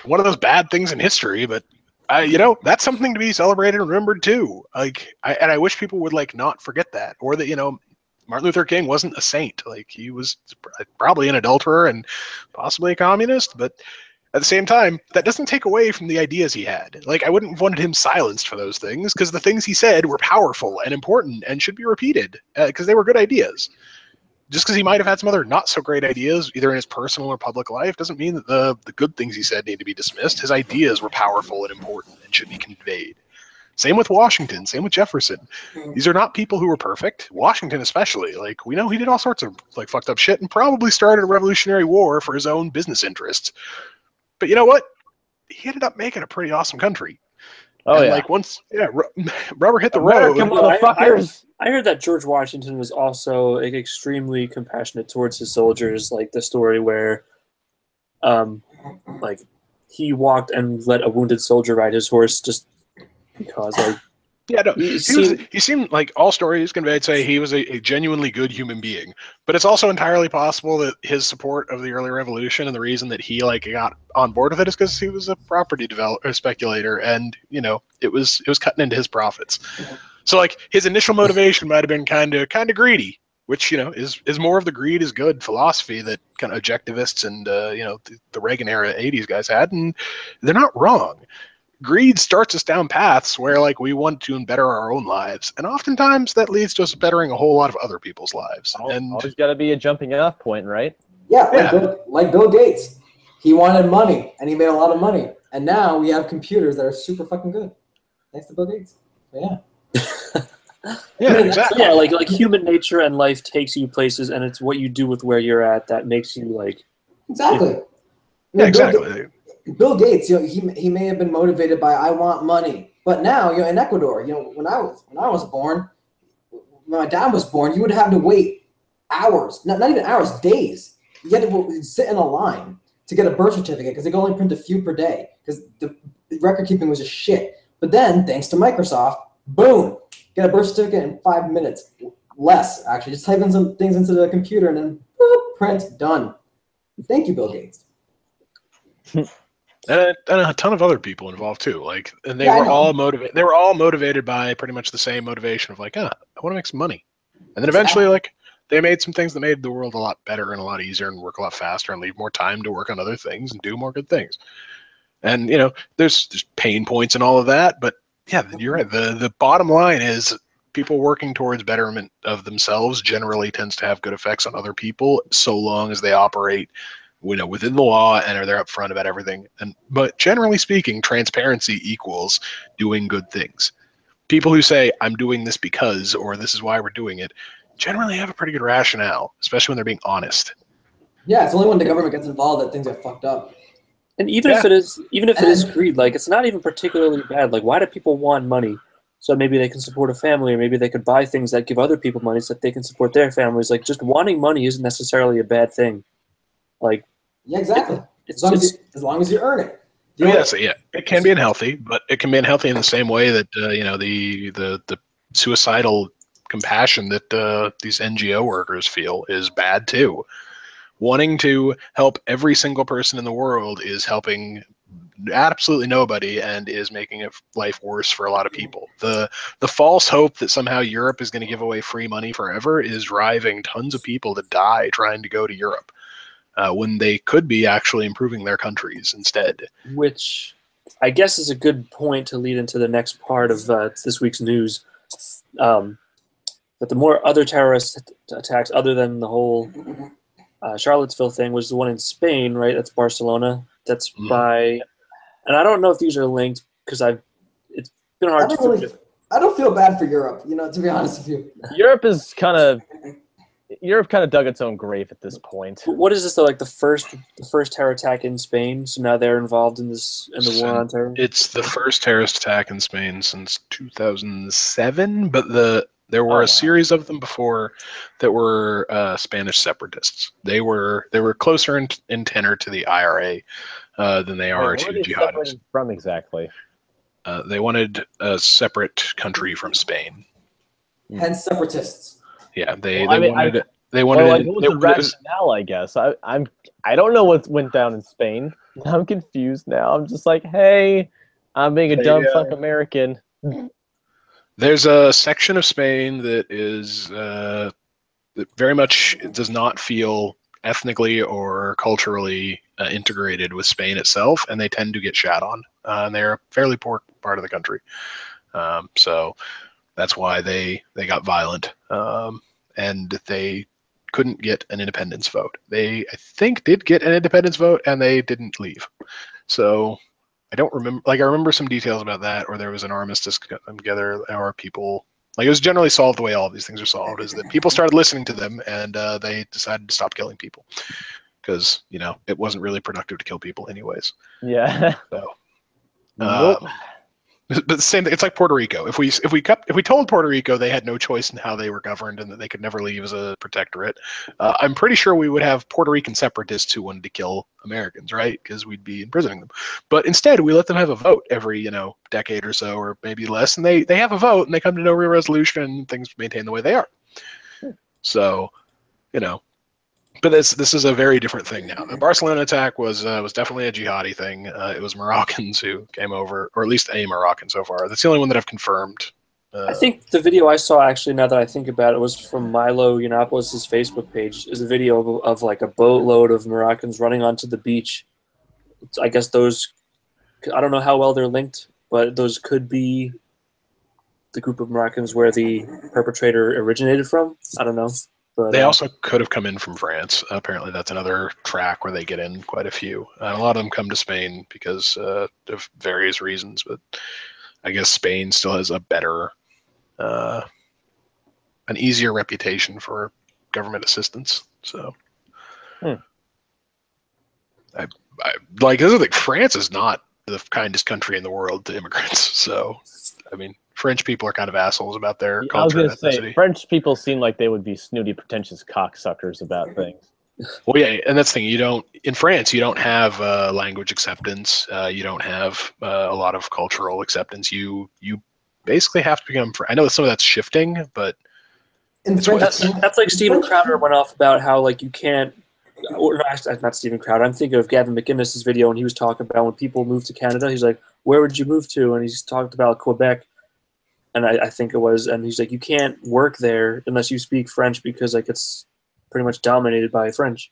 one of those bad things in history, but that's something to be celebrated and remembered too. Like, I wish people would not forget that, or that Martin Luther King wasn't a saint. Like, he was probably an adulterer and possibly a communist, but at the same time, that doesn't take away from the ideas he had. Like, I wouldn't have wanted him silenced for those things, because the things he said were powerful and important and should be repeated, because they were good ideas. Just because he might have had some other not so great ideas, either in his personal or public life, doesn't mean that the good things he said need to be dismissed. His ideas were powerful and important and should be conveyed. Same with Washington. Same with Jefferson. These are not people who were perfect. Washington especially. Like, we know he did all sorts of like fucked up shit and probably started a Revolutionary War for his own business interests. But you know what? He ended up making a pretty awesome country. Oh, and yeah. like once, rubber hit the American road. motherfuckers. I heard that George Washington was also like, extremely compassionate towards his soldiers. Like the story where, like he walked and let a wounded soldier ride his horse just because, like. Yeah, no, he seemed like all stories conveyed say he was a genuinely good human being. But it's also entirely possible that his support of the early revolution and the reason that he like got on board with it is because he was a property developer, speculator, and you know it was cutting into his profits. So like his initial motivation might have been kind of greedy, which you know is more of the greed is good philosophy that kind of objectivists and you know the Reagan era '80s guys had, and they're not wrong. Greed starts us down paths where like we want to better our own lives, and oftentimes that leads to us bettering a whole lot of other people's lives. And Always got to be a jumping off point, right? Yeah, like Bill Gates. He wanted money, and he made a lot of money. And now we have computers that are super fucking good, thanks to Bill Gates. So, yeah. yeah, exactly. Yeah, like human nature and life takes you places, and it's what you do with where you're at that makes you like. Exactly. Yeah, exactly. Bill Gates, you know, he may have been motivated by I want money, but now, you know, in Ecuador, you know, when I was born, when my dad was born, you would have to wait hours, not even hours, days. You had to sit in a line to get a birth certificate because they could only print a few per day because the record keeping was just shit. But then, thanks to Microsoft, boom, get a birth certificate in 5 minutes, less actually. Just type in some things into the computer and then boop, print, done. Thank you, Bill Gates. And a ton of other people involved too. Like, and they were all motivated. They were all motivated by pretty much the same motivation of like, I want to make some money. And then eventually, like, they made some things that made the world a lot better and a lot easier and work a lot faster and leave more time to work on other things and do more good things. And you know, there's pain points and all of that, but yeah, you're right. The bottom line is people working towards betterment of themselves generally tends to have good effects on other people, so long as they operate, you know, within the law and are they're upfront about everything. But generally speaking, transparency equals doing good things. People who say I'm doing this because, or this is why we're doing it, generally have a pretty good rationale, especially when they're being honest. Yeah, it's only when the government gets involved that things get fucked up. And even if it is greed, like it's not even particularly bad. Like, why do people want money? So maybe they can support a family, or maybe they could buy things that give other people money so that they can support their families. Like, just wanting money isn't necessarily a bad thing. Like, yeah, exactly. As long as you earn it. It can be unhealthy, but it can be unhealthy in the same way that you know the suicidal compassion that these NGO workers feel is bad too. Wanting to help every single person in the world is helping absolutely nobody and is making life worse for a lot of people. The false hope that somehow Europe is going to give away free money forever is driving tons of people to die trying to go to Europe. When they could be actually improving their countries instead. Which I guess is a good point to lead into the next part of this week's news. But the more other terrorist attacks, other than the whole Charlottesville thing, was the one in Spain, right? That's Barcelona. That's by, and I don't know if these are linked because it's been hard to. I don't feel bad for Europe, you know, to be honest with you. Europe kind of dug its own grave at this point. What is this though? Like the first terror attack in Spain, so now they're involved in the war on terror. It's the first terrorist attack in Spain since 2007, but there were a series of them before that were Spanish separatists. They were closer in tenor to the IRA than they are to jihadists. From exactly, they wanted a separate country from Spain. Hence separatists. Yeah, they wanted. What was the rationale? I guess I don't know what went down in Spain. I'm confused now. I'm just like, hey, I'm being a dumb fuck American. There's a section of Spain that is that very much does not feel ethnically or culturally integrated with Spain itself, and they tend to get shat on. And they're a fairly poor part of the country, so that's why they got violent. And they couldn't get an independence vote. They, I think, did get an independence vote, and they didn't leave. So I don't remember. Like I remember some details about that, or there was an armistice got them together, or people. Like it was generally solved the way all of these things are solved, is that people started listening to them and they decided to stop killing people because it wasn't really productive to kill people anyways. Yeah. So, Nope. but the same thing. It's like Puerto Rico. If we told Puerto Rico they had no choice in how they were governed and that they could never leave as a protectorate, I'm pretty sure we would have Puerto Rican separatists who wanted to kill Americans, right? Because we'd be imprisoning them. But instead, we let them have a vote every decade or so, or maybe less, and they have a vote and they come to no real resolution and things maintain the way they are. So, But this is a very different thing now. The Barcelona attack was definitely a jihadi thing. It was Moroccans who came over, or at least a Moroccan so far. That's the only one that I've confirmed. I think the video I saw, actually, now that I think about it, was from Milo Yiannopoulos' Facebook page. Is a video of like a boatload of Moroccans running onto the beach. I guess those, I don't know how well they're linked, but those could be the group of Moroccans where the perpetrator originated from. I don't know. But, they also could have come in from France. Apparently, that's another track where they get in quite a few. A lot of them come to Spain because of various reasons, but I guess Spain still has a better, an easier reputation for government assistance. So, this is like France is not the kindest country in the world to immigrants. So, I mean, French people are kind of assholes about their culture. I was going to say, French people seem like they would be snooty, pretentious cocksuckers about things. Well, yeah, and that's the thing. In France, you don't have language acceptance. You don't have a lot of cultural acceptance. You basically have to become. I know some of that's shifting, but that's like Steven Crowder went off about how like you can't. Or not Steven Crowder. I'm thinking of Gavin McInnes's video, and he was talking about when people move to Canada. He's like, "Where would you move to?" And he's talked about Quebec. And I think it was, and he's like, you can't work there unless you speak French because like it's pretty much dominated by French.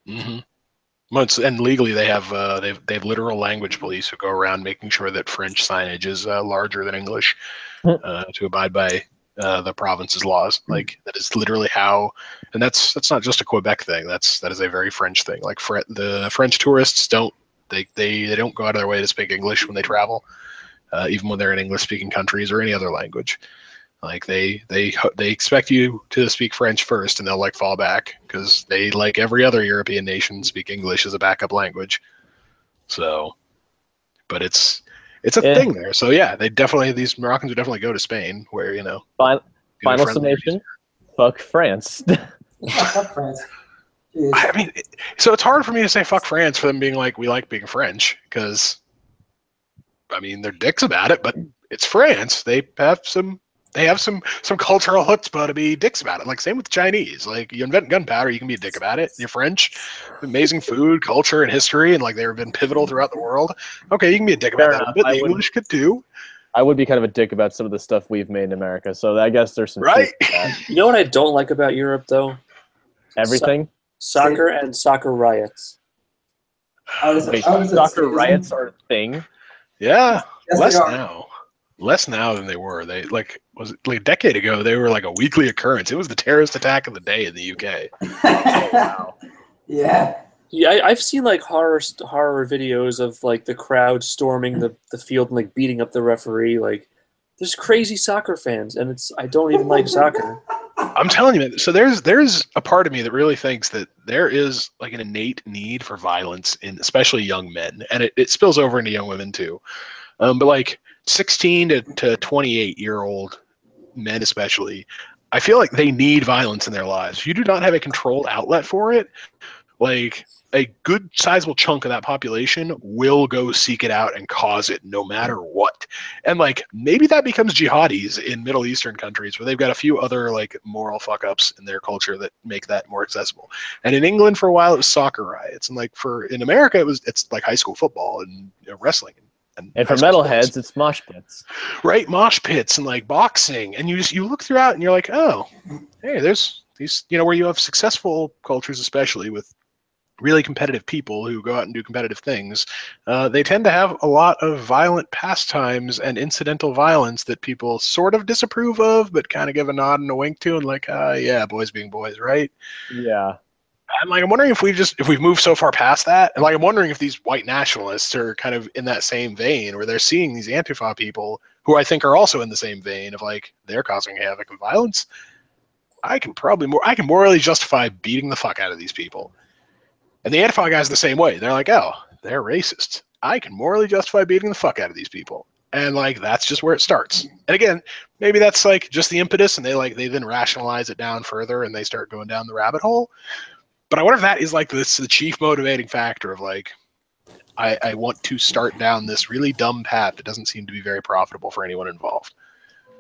Mm-hmm. And legally, they have literal language police who go around making sure that French signage is larger than English to abide by the province's laws. Like that is literally how, and that's not just a Quebec thing. That is a very French thing. Like the French tourists don't go out of their way to speak English when they travel. Even when they're in English-speaking countries or any other language, like they expect you to speak French first, and they'll like fall back because they, like every other European nation, speak English as a backup language. So, but it's a thing there. So yeah, these Moroccans would definitely go to Spain, where final summation. Fuck France. Fuck France. I mean, so it's hard for me to say fuck France for them being like we like being French because. I mean, they're dicks about it, but it's France. They have some cultural chutzpah to be dicks about it. Like same with the Chinese. Like you invent gunpowder, you can be a dick about it. You're French, amazing food, culture, and history, and like they've been pivotal throughout the world. Okay, you can be a dick about that, but the English could too. I would be kind of a dick about some of the stuff we've made in America, so I guess there's some right. You know what I don't like about Europe, though? Everything. Soccer and soccer riots. Soccer riots are a thing. Yeah, yes, less now than they were. They was it like a decade ago? They were like a weekly occurrence. It was the terrorist attack of the day in the UK. Oh, wow. Yeah. Yeah, I've seen like horror videos of like the crowd storming the field and like beating up the referee. Like, there's crazy soccer fans, and I don't even like soccer. I'm telling you, man. So there's a part of me that really thinks that there is like an innate need for violence in especially young men, and it spills over into young women too. But like 16 to 28-year-old men especially, I feel like they need violence in their lives. If you do not have a controlled outlet for it, like a good sizable chunk of that population will go seek it out and cause it no matter what. And like maybe that becomes jihadis in Middle Eastern countries where they've got a few other like moral fuck ups in their culture that make that more accessible. And in England for a while it was soccer riots, and like in America it's like high school football and wrestling. And for metalheads, it's mosh pits. Right, mosh pits and like boxing. And you look throughout and you're like, oh, hey, there's these, where you have successful cultures, especially with really competitive people who go out and do competitive things, they tend to have a lot of violent pastimes and incidental violence that people sort of disapprove of, but kind of give a nod and a wink to, and like, yeah, boys being boys, right? Yeah. And like, I'm wondering if we've moved so far past that, and like, I'm wondering if these white nationalists are kind of in that same vein, where they're seeing these Antifa people who I think are also in the same vein of like they're causing havoc and violence. I can morally justify beating the fuck out of these people, and the Antifa guys the same way. They're like, oh, they're racist. I can morally justify beating the fuck out of these people, and like that's just where it starts. And again, maybe that's like just the impetus, and they then rationalize it down further, and they start going down the rabbit hole. But I wonder if that is like the chief motivating factor of like, I want to start down this really dumb path that doesn't seem to be very profitable for anyone involved.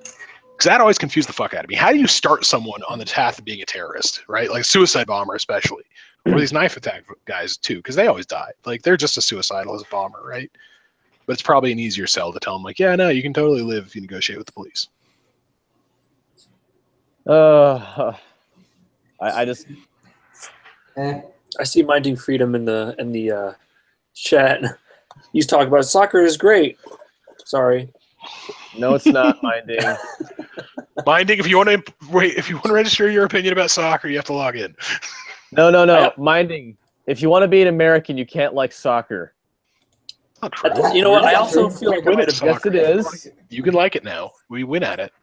Because that always confused the fuck out of me. How do you start someone on the path of being a terrorist, right? Like a suicide bomber especially. Or these knife attack guys too, because they always die. Like they're just as suicidal as a bomber, right? But it's probably an easier sell to tell them like, yeah, no, you can totally live if you negotiate with the police. I just... I see Minding Freedom in the chat. He's talking about soccer is great. Sorry. No, it's not Minding. Minding, if you want to register your opinion about soccer, you have to log in. No. Minding, if you want to be an American, you can't like soccer. Not true. You know what? I also feel like yes, it is. You can like it now. We win at it.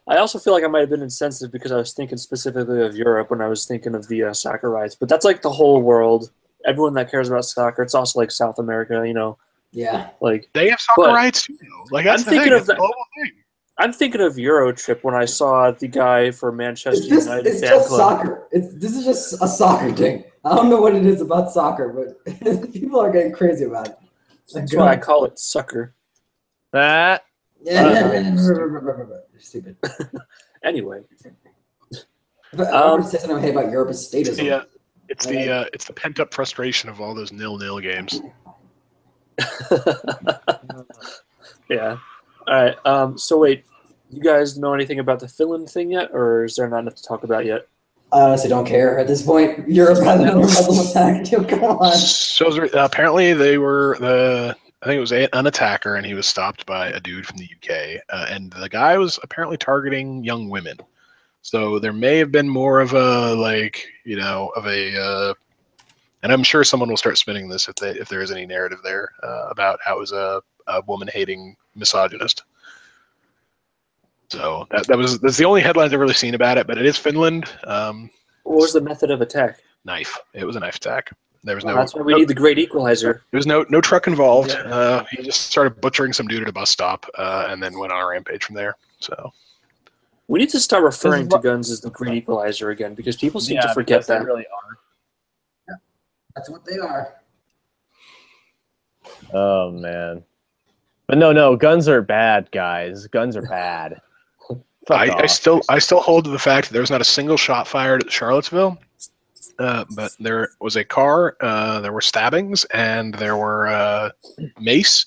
I also feel like I might have been insensitive because I was thinking specifically of Europe when I was thinking of the soccer rights. But that's like the whole world. Everyone that cares about soccer. It's also like South America, you know. Yeah. Like they have soccer rights too. Like that's the global thing. I'm thinking of Eurotrip when I saw the guy for Manchester United. It's just soccer. This is just a soccer thing. I don't know what it is about soccer, but people are getting crazy about it. That's why I call it sucker. Yeah. Stupid. Anyway. But I want to say something about Europe as statism. Yeah, it's the pent up frustration of all those 0-0 games. Yeah. All right. So wait, you guys know anything about the Finland thing yet, or is there not enough to talk about yet? I honestly don't care at this point. Europe had another muzzle attack. Come on. So apparently they were I think it was an attacker, and he was stopped by a dude from the UK, and the guy was apparently targeting young women. So there may have been more of a and I'm sure someone will start spinning this if there is any narrative there about how it was a woman-hating misogynist. So that's the only headlines I've really seen about it, but it is Finland. What was the method of attack? Knife. It was a knife attack. There was that's why we need the great equalizer. There was no truck involved. Yeah. He just started butchering some dude at a bus stop, and then went on a rampage from there. So we need to start referring to guns as the great equalizer again, because people seem to forget that. They really are. Yeah, that's what they are. Oh man. But no, guns are bad, guys. Guns are bad. I still hold to the fact that there was not a single shot fired at Charlottesville, but there was a car, there were stabbings, and there were mace,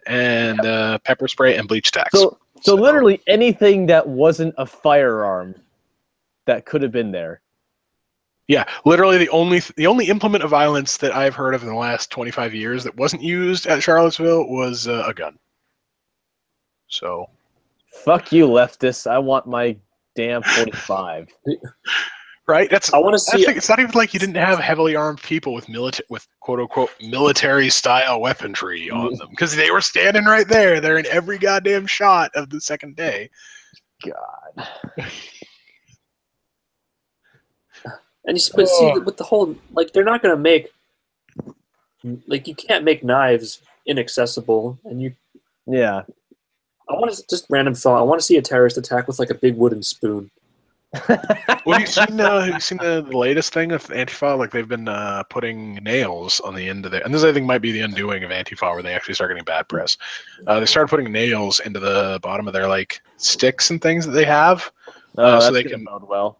and pepper spray and bleach tacks. So literally anything that wasn't a firearm that could have been there. Yeah, literally the only implement of violence that I've heard of in the last 25 years that wasn't used at Charlottesville was a gun. So, fuck you, leftists! I want my damn 45. Right? I want to see. It's not even like you didn't have heavily armed people with quote unquote military style weaponry on them, because they were standing right there. They're in every goddamn shot of the second day. God. And but see, with the whole, like, they're not going to make, like, you can't make knives inaccessible, and you. Yeah. I want to just random thought. I want to see a terrorist attack with like a big wooden spoon. Well, have you seen the latest thing of Antifa? Like they've been putting nails on the end of and this I think might be the undoing of Antifa, where they actually start getting bad press. They started putting nails into the bottom of their like sticks and things that they have, so they can bode well.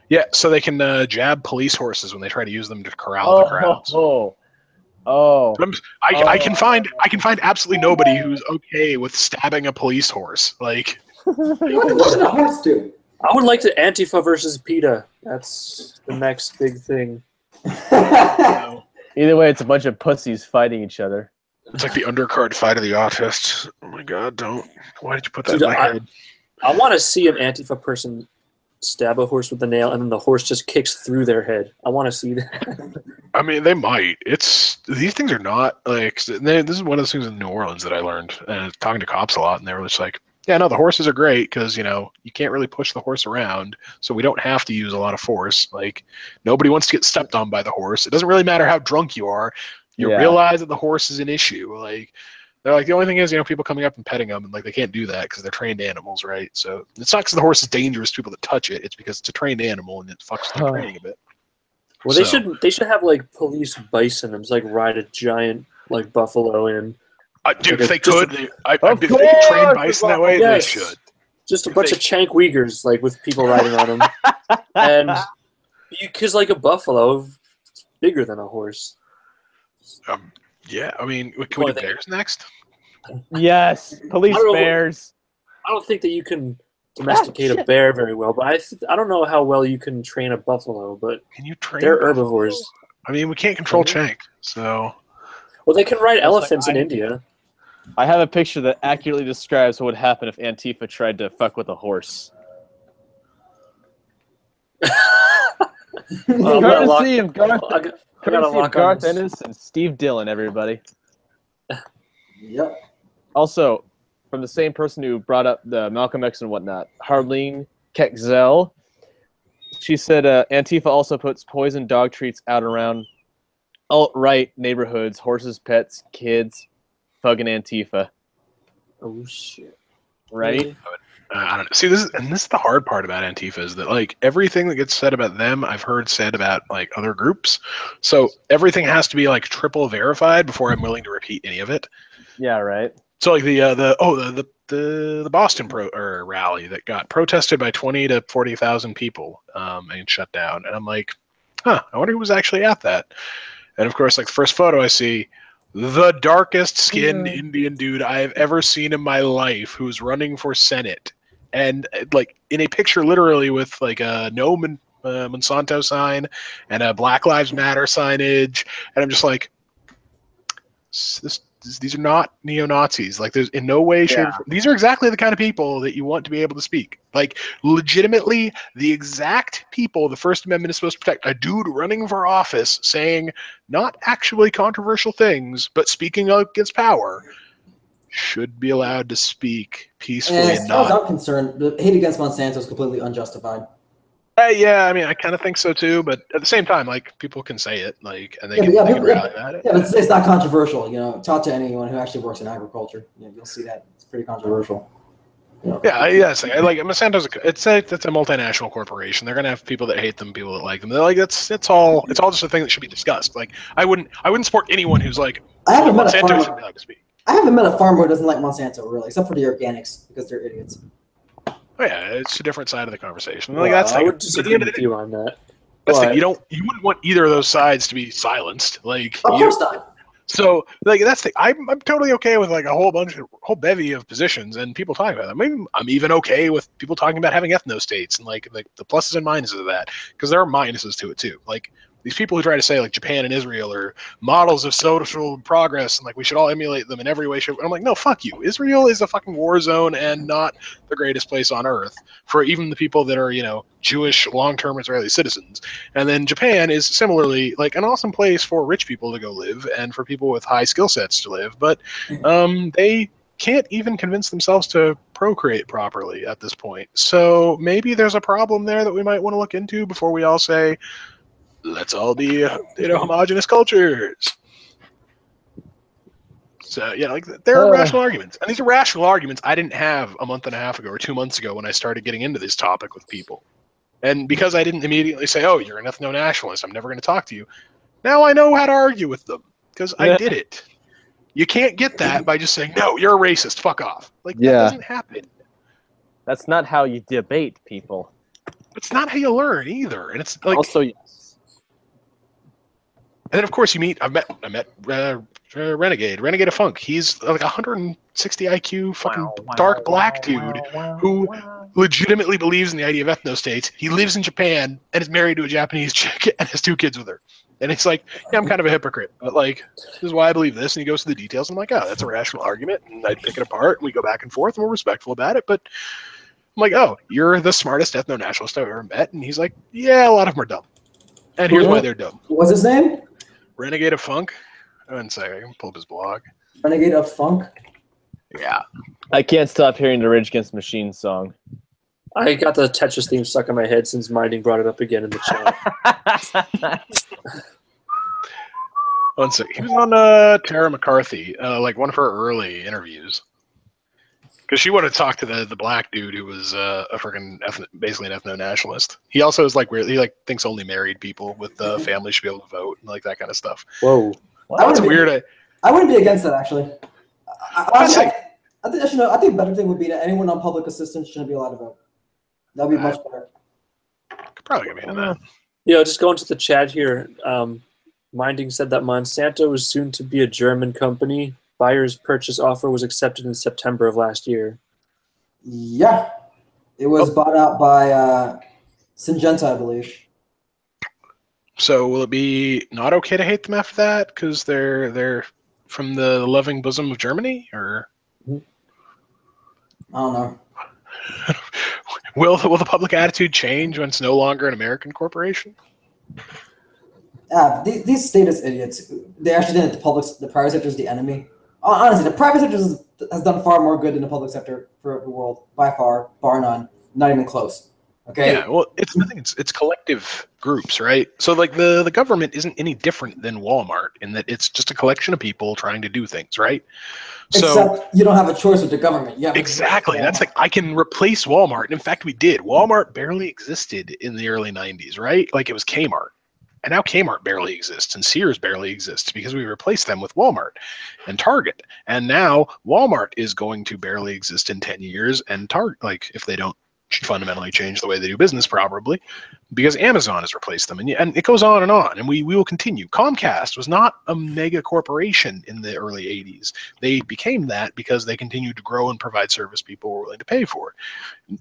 Yeah, so they can jab police horses when they try to use them to corral the crowds. I can find absolutely nobody who's okay with stabbing a police horse. Like, what did a horse do? I would like to Antifa versus PETA. That's the next big thing. Either way, it's a bunch of pussies fighting each other. It's like the undercard fight of the autists. Oh my god, don't. Why did you put that in my head? I want to see an Antifa person stab a horse with a nail and then the horse just kicks through their head. I want to see that. I mean, they might. These things are not like. This is one of those things in New Orleans that I learned, talking to cops a lot, and they were just like, "Yeah, no, the horses are great because you can't really push the horse around, so we don't have to use a lot of force. Like, nobody wants to get stepped on by the horse. It doesn't really matter how drunk you are. You realize that the horse is an issue. Like, they're like the only thing is people coming up and petting them, and like they can't do that because they're trained animals, right? So it's not because the horse is dangerous to people that touch it. It's because it's a trained animal and it fucks with their training a bit." Well, they should have like police bison and just like ride a giant like buffalo in. Dude, like if they could, if they could train bison that way, yes. they should. Just a bunch of Chank Uyghurs like with people riding on them, and because like a buffalo, is bigger than a horse. Yeah, I mean, can we do bears next? Yes, police bears. I don't think that you can domesticate a bear very well, but I don't know how well you can train a buffalo, but can you train they're buffalo? herbivores. I mean, we can't control Chank, so. Well, they can ride elephants in India. I have a picture that accurately describes what would happen if Antifa tried to fuck with a horse. Courtesy of Garth Ennis and Steve Dillon, everybody. Yep. Also, from the same person who brought up the Malcolm X and whatnot, Harleen Kexzel, she said Antifa also puts poison dog treats out around alt-right neighborhoods, horses, pets, kids, fucking Antifa. Oh, shit. Right? I don't know. See, this is the hard part about Antifa is that like everything that gets said about them, I've heard said about like other groups. So everything has to be like triple verified before I'm willing to repeat any of it. Yeah, right. So like the Boston rally that got protested by 20 to 40,000 people and shut down, and I'm like, I wonder who was actually at that. And of course, like the first photo I see, the darkest skinned Indian dude I have ever seen in my life who's running for Senate. And like in a picture literally with like a no Monsanto sign and a Black Lives Matter signage. And I'm just like, these are not neo-Nazis. Like there's in no way, shape, these are exactly the kind of people that you want to be able to speak. Like legitimately the exact people the First Amendment is supposed to protect. A dude running for office saying not actually controversial things, but speaking against power should be allowed to speak peacefully. And as far as I'm concerned, the hate against Monsanto is completely unjustified. Yeah, I mean, I kind of think so too, but at the same time, like people can say it, like, and they can rally about it. Yeah, but it's not controversial. Talk to anyone who actually works in agriculture. You'll see that it's pretty controversial. Yeah, yes. Like Monsanto's, it's a multinational corporation. They're gonna have people that hate them, people that like them. They're like, it's all just a thing that should be discussed. Like, I wouldn't support anyone who's like, Monsanto should be allowed to speak. I haven't met a farmer who doesn't like Monsanto, really, except for the organics, because they're idiots. Oh yeah, it's a different side of the conversation. Like I would disagree with you on that. That's the thing. You wouldn't want either of those sides to be silenced. Like, of course not. So like that's the I'm totally okay with like a whole bevy of positions and people talking about them. I mean, I'm even okay with people talking about having ethno states and like the pluses and minuses of that, because there are minuses to it too. Like these people who try to say like Japan and Israel are models of social progress and like we should all emulate them in every way. I'm like, no, fuck you. Israel is a fucking war zone and not the greatest place on earth for even the people that are, Jewish long-term Israeli citizens. And then Japan is similarly like an awesome place for rich people to go live and for people with high skill sets to live. But they can't even convince themselves to procreate properly at this point. So maybe there's a problem there that we might want to look into before we all say, let's all be, homogenous cultures. So, like there are rational arguments. And these are rational arguments I didn't have a month and a half ago or 2 months ago when I started getting into this topic with people. And because I didn't immediately say, oh, you're an ethno-nationalist, I'm never going to talk to you. Now I know how to argue with them because I did it. You can't get that by just saying, no, you're a racist, fuck off. Like, that doesn't happen. That's not how you debate people. It's not how you learn either. And it's like... Also, and then, of course, I met Renegade of Funk. He's like 160 IQ, fucking dark black dude who legitimately believes in the idea of ethno states. He lives in Japan and is married to a Japanese chick and has 2 kids with her. And it's like, yeah, I'm kind of a hypocrite, but like, this is why I believe this. And he goes through the details. And I'm like, oh, that's a rational argument. And I pick it apart. And we go back and forth and we're respectful about it. But I'm like, oh, you're the smartest ethno-nationalist I've ever met. And he's like, yeah, a lot of them are dumb. And here's why they're dumb. What's his name? Renegade of Funk. I wouldn't say. I can pull up his blog. Renegade of Funk? Yeah. I can't stop hearing the Rage Against the Machine song. I got the Tetris theme stuck in my head since Minding brought it up again in the chat. One sec. He was on Tara McCarthy, like one of her early interviews. Because she wanted to talk to the black dude who was a freaking basically an ethno-nationalist. He also is like weird. He like thinks only married people with families should be able to vote and like that kind of stuff. Whoa, that's weird. I wouldn't be against that actually. I think I think a better thing would be that anyone on public assistance shouldn't be allowed to vote. That'd be much better. Could probably get me into that. Yeah, just going to the chat here. Minding said that Monsanto was soon to be a German company. Buyer's purchase offer was accepted in September of last year. Yeah, it was bought out by Syngenta, I believe. So will it be not okay to hate them after that because they're from the loving bosom of Germany, or I don't know. Will the public attitude change when it's no longer an American corporation? Yeah, these statist idiots, they actually think that the private sector is the enemy. Honestly, the private sector has done far more good than the public sector for the world, by far, bar none, not even close. Okay. Yeah, well, I think it's collective groups, right? So like the government isn't any different than Walmart in that it's just a collection of people trying to do things, right? Except you don't have a choice with the government. Yeah. Exactly. That's like I can replace Walmart. In fact, we did. Walmart barely existed in the early 90s, right? Like it was Kmart. And now Kmart barely exists and Sears barely exists because we replaced them with Walmart and Target. And now Walmart is going to barely exist in 10 years and Target, like if they don't fundamentally change the way they do business, probably because Amazon has replaced them, and it goes on, and we will continue. Comcast was not a mega corporation in the early 80s. They became that because they continued to grow and provide service people were willing to pay for,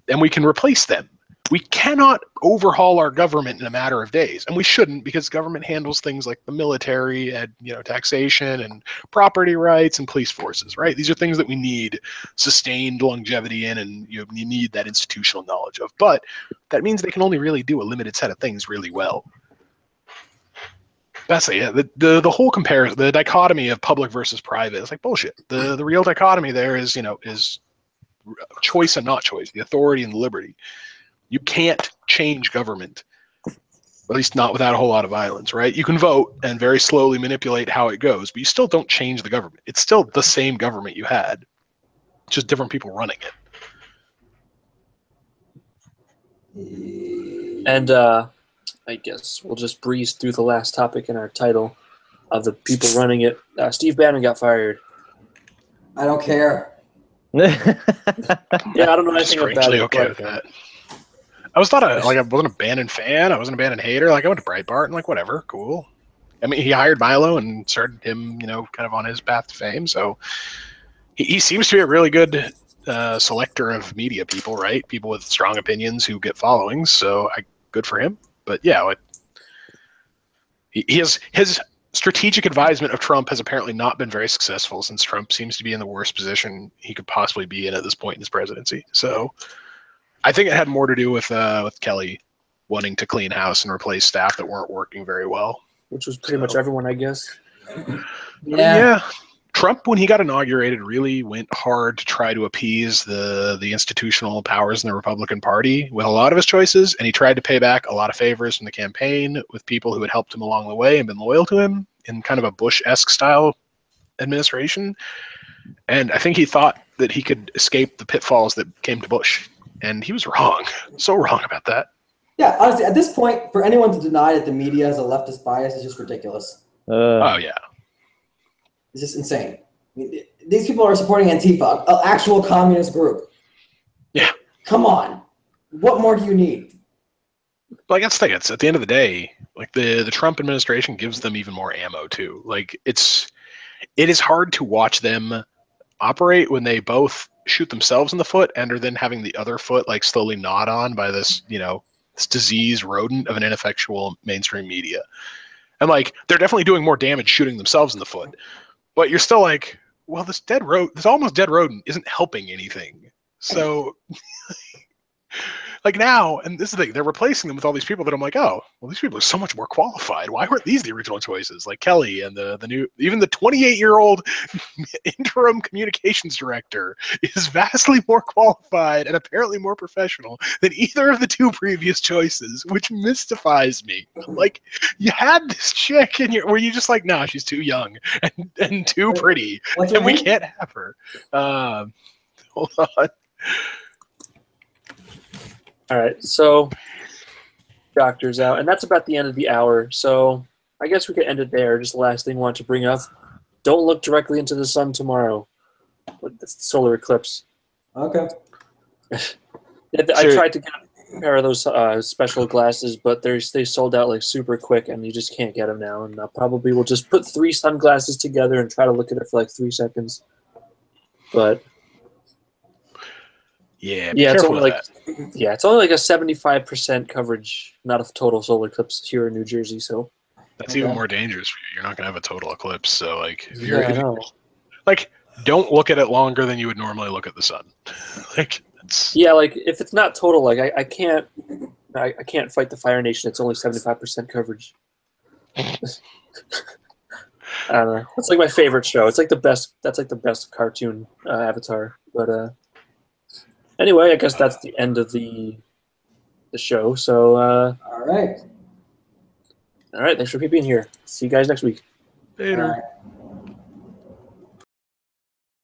and we can replace them. We cannot overhaul our government in a matter of days, and we shouldn't, because government handles things like the military and taxation and property rights and police forces, right? These are things that we need sustained longevity in, and you need that institutional knowledge of. But that means they can only really do a limited set of things really well. That's it. Yeah, the whole comparison, the dichotomy of public versus private is like bullshit. The real dichotomy there is is choice and not choice, the authority and the liberty. You can't change government, at least not without a whole lot of violence, right? You can vote and very slowly manipulate how it goes, but you still don't change the government. It's still the same government you had, just different people running it. And I guess we'll just breeze through the last topic in our title of the people running it. Steve Bannon got fired. I don't care. Yeah, I don't know anything about it. Okay with that. I wasn't a Bannon fan. I wasn't a Bannon hater. Like I went to Breitbart and like whatever, cool. I mean, he hired Milo and started him, kind of on his path to fame. So he seems to be a really good selector of media people, right? People with strong opinions who get followings. So good for him. But yeah, his strategic advisement of Trump has apparently not been very successful, since Trump seems to be in the worst position he could possibly be in at this point in his presidency. So I think it had more to do with Kelly wanting to clean house and replace staff that weren't working very well. Which was pretty much everyone, I guess. Yeah. Trump, when he got inaugurated, really went hard to try to appease the institutional powers in the Republican Party with a lot of his choices, and he tried to pay back a lot of favors from the campaign with people who had helped him along the way and been loyal to him in kind of a Bush-esque style administration. And I think he thought that he could escape the pitfalls that came to Bush. And he was wrong. So wrong about that. Yeah, honestly, at this point, for anyone to deny that the media has a leftist bias is just ridiculous. Oh, yeah. It's just insane. I mean, these people are supporting Antifa, an actual communist group. Yeah. Come on. What more do you need? Like, that's the thing. It's, at the end of the day, like the Trump administration gives them even more ammo, too. Like, it is hard to watch them operate when they both shoot themselves in the foot and are then having the other foot like slowly gnawed on by this, this disease rodent of an ineffectual mainstream media. And like, they're definitely doing more damage shooting themselves in the foot, but you're still like, well, this almost dead rodent isn't helping anything. So like now, and this is the thing, they're replacing them with all these people that I'm like, oh, well, these people are so much more qualified. Why weren't these the original choices? Like Kelly and the new, even the 28-year-old interim communications director is vastly more qualified and apparently more professional than either of the two previous choices, which mystifies me. Like, you had this chick, and were you just like, nah, she's too young and too pretty, and we can't have her. Hold on. All right, so doctor's out, and that's about the end of the hour. So I guess we could end it there. Just the last thing I want to bring up: don't look directly into the sun tomorrow. It's the solar eclipse. Okay. I tried to get a pair of those special glasses, but they sold out like super quick, and you just can't get them now. And I probably will just put 3 sunglasses together and try to look at it for like 3 seconds. But yeah, it's only like it's only like a 75% coverage, not a total solar eclipse here in New Jersey. So that's even more dangerous for you. You're not gonna have a total eclipse. So like, if like, don't look at it longer than you would normally look at the sun. Like, like if it's not total, like I can't fight the Fire Nation. It's only 75% coverage. I don't know. It's like my favorite show. It's like the best. That's like the best cartoon Avatar. But anyway, I guess that's the end of the show. So all right. Thanks for being here. See you guys next week. Later. All right.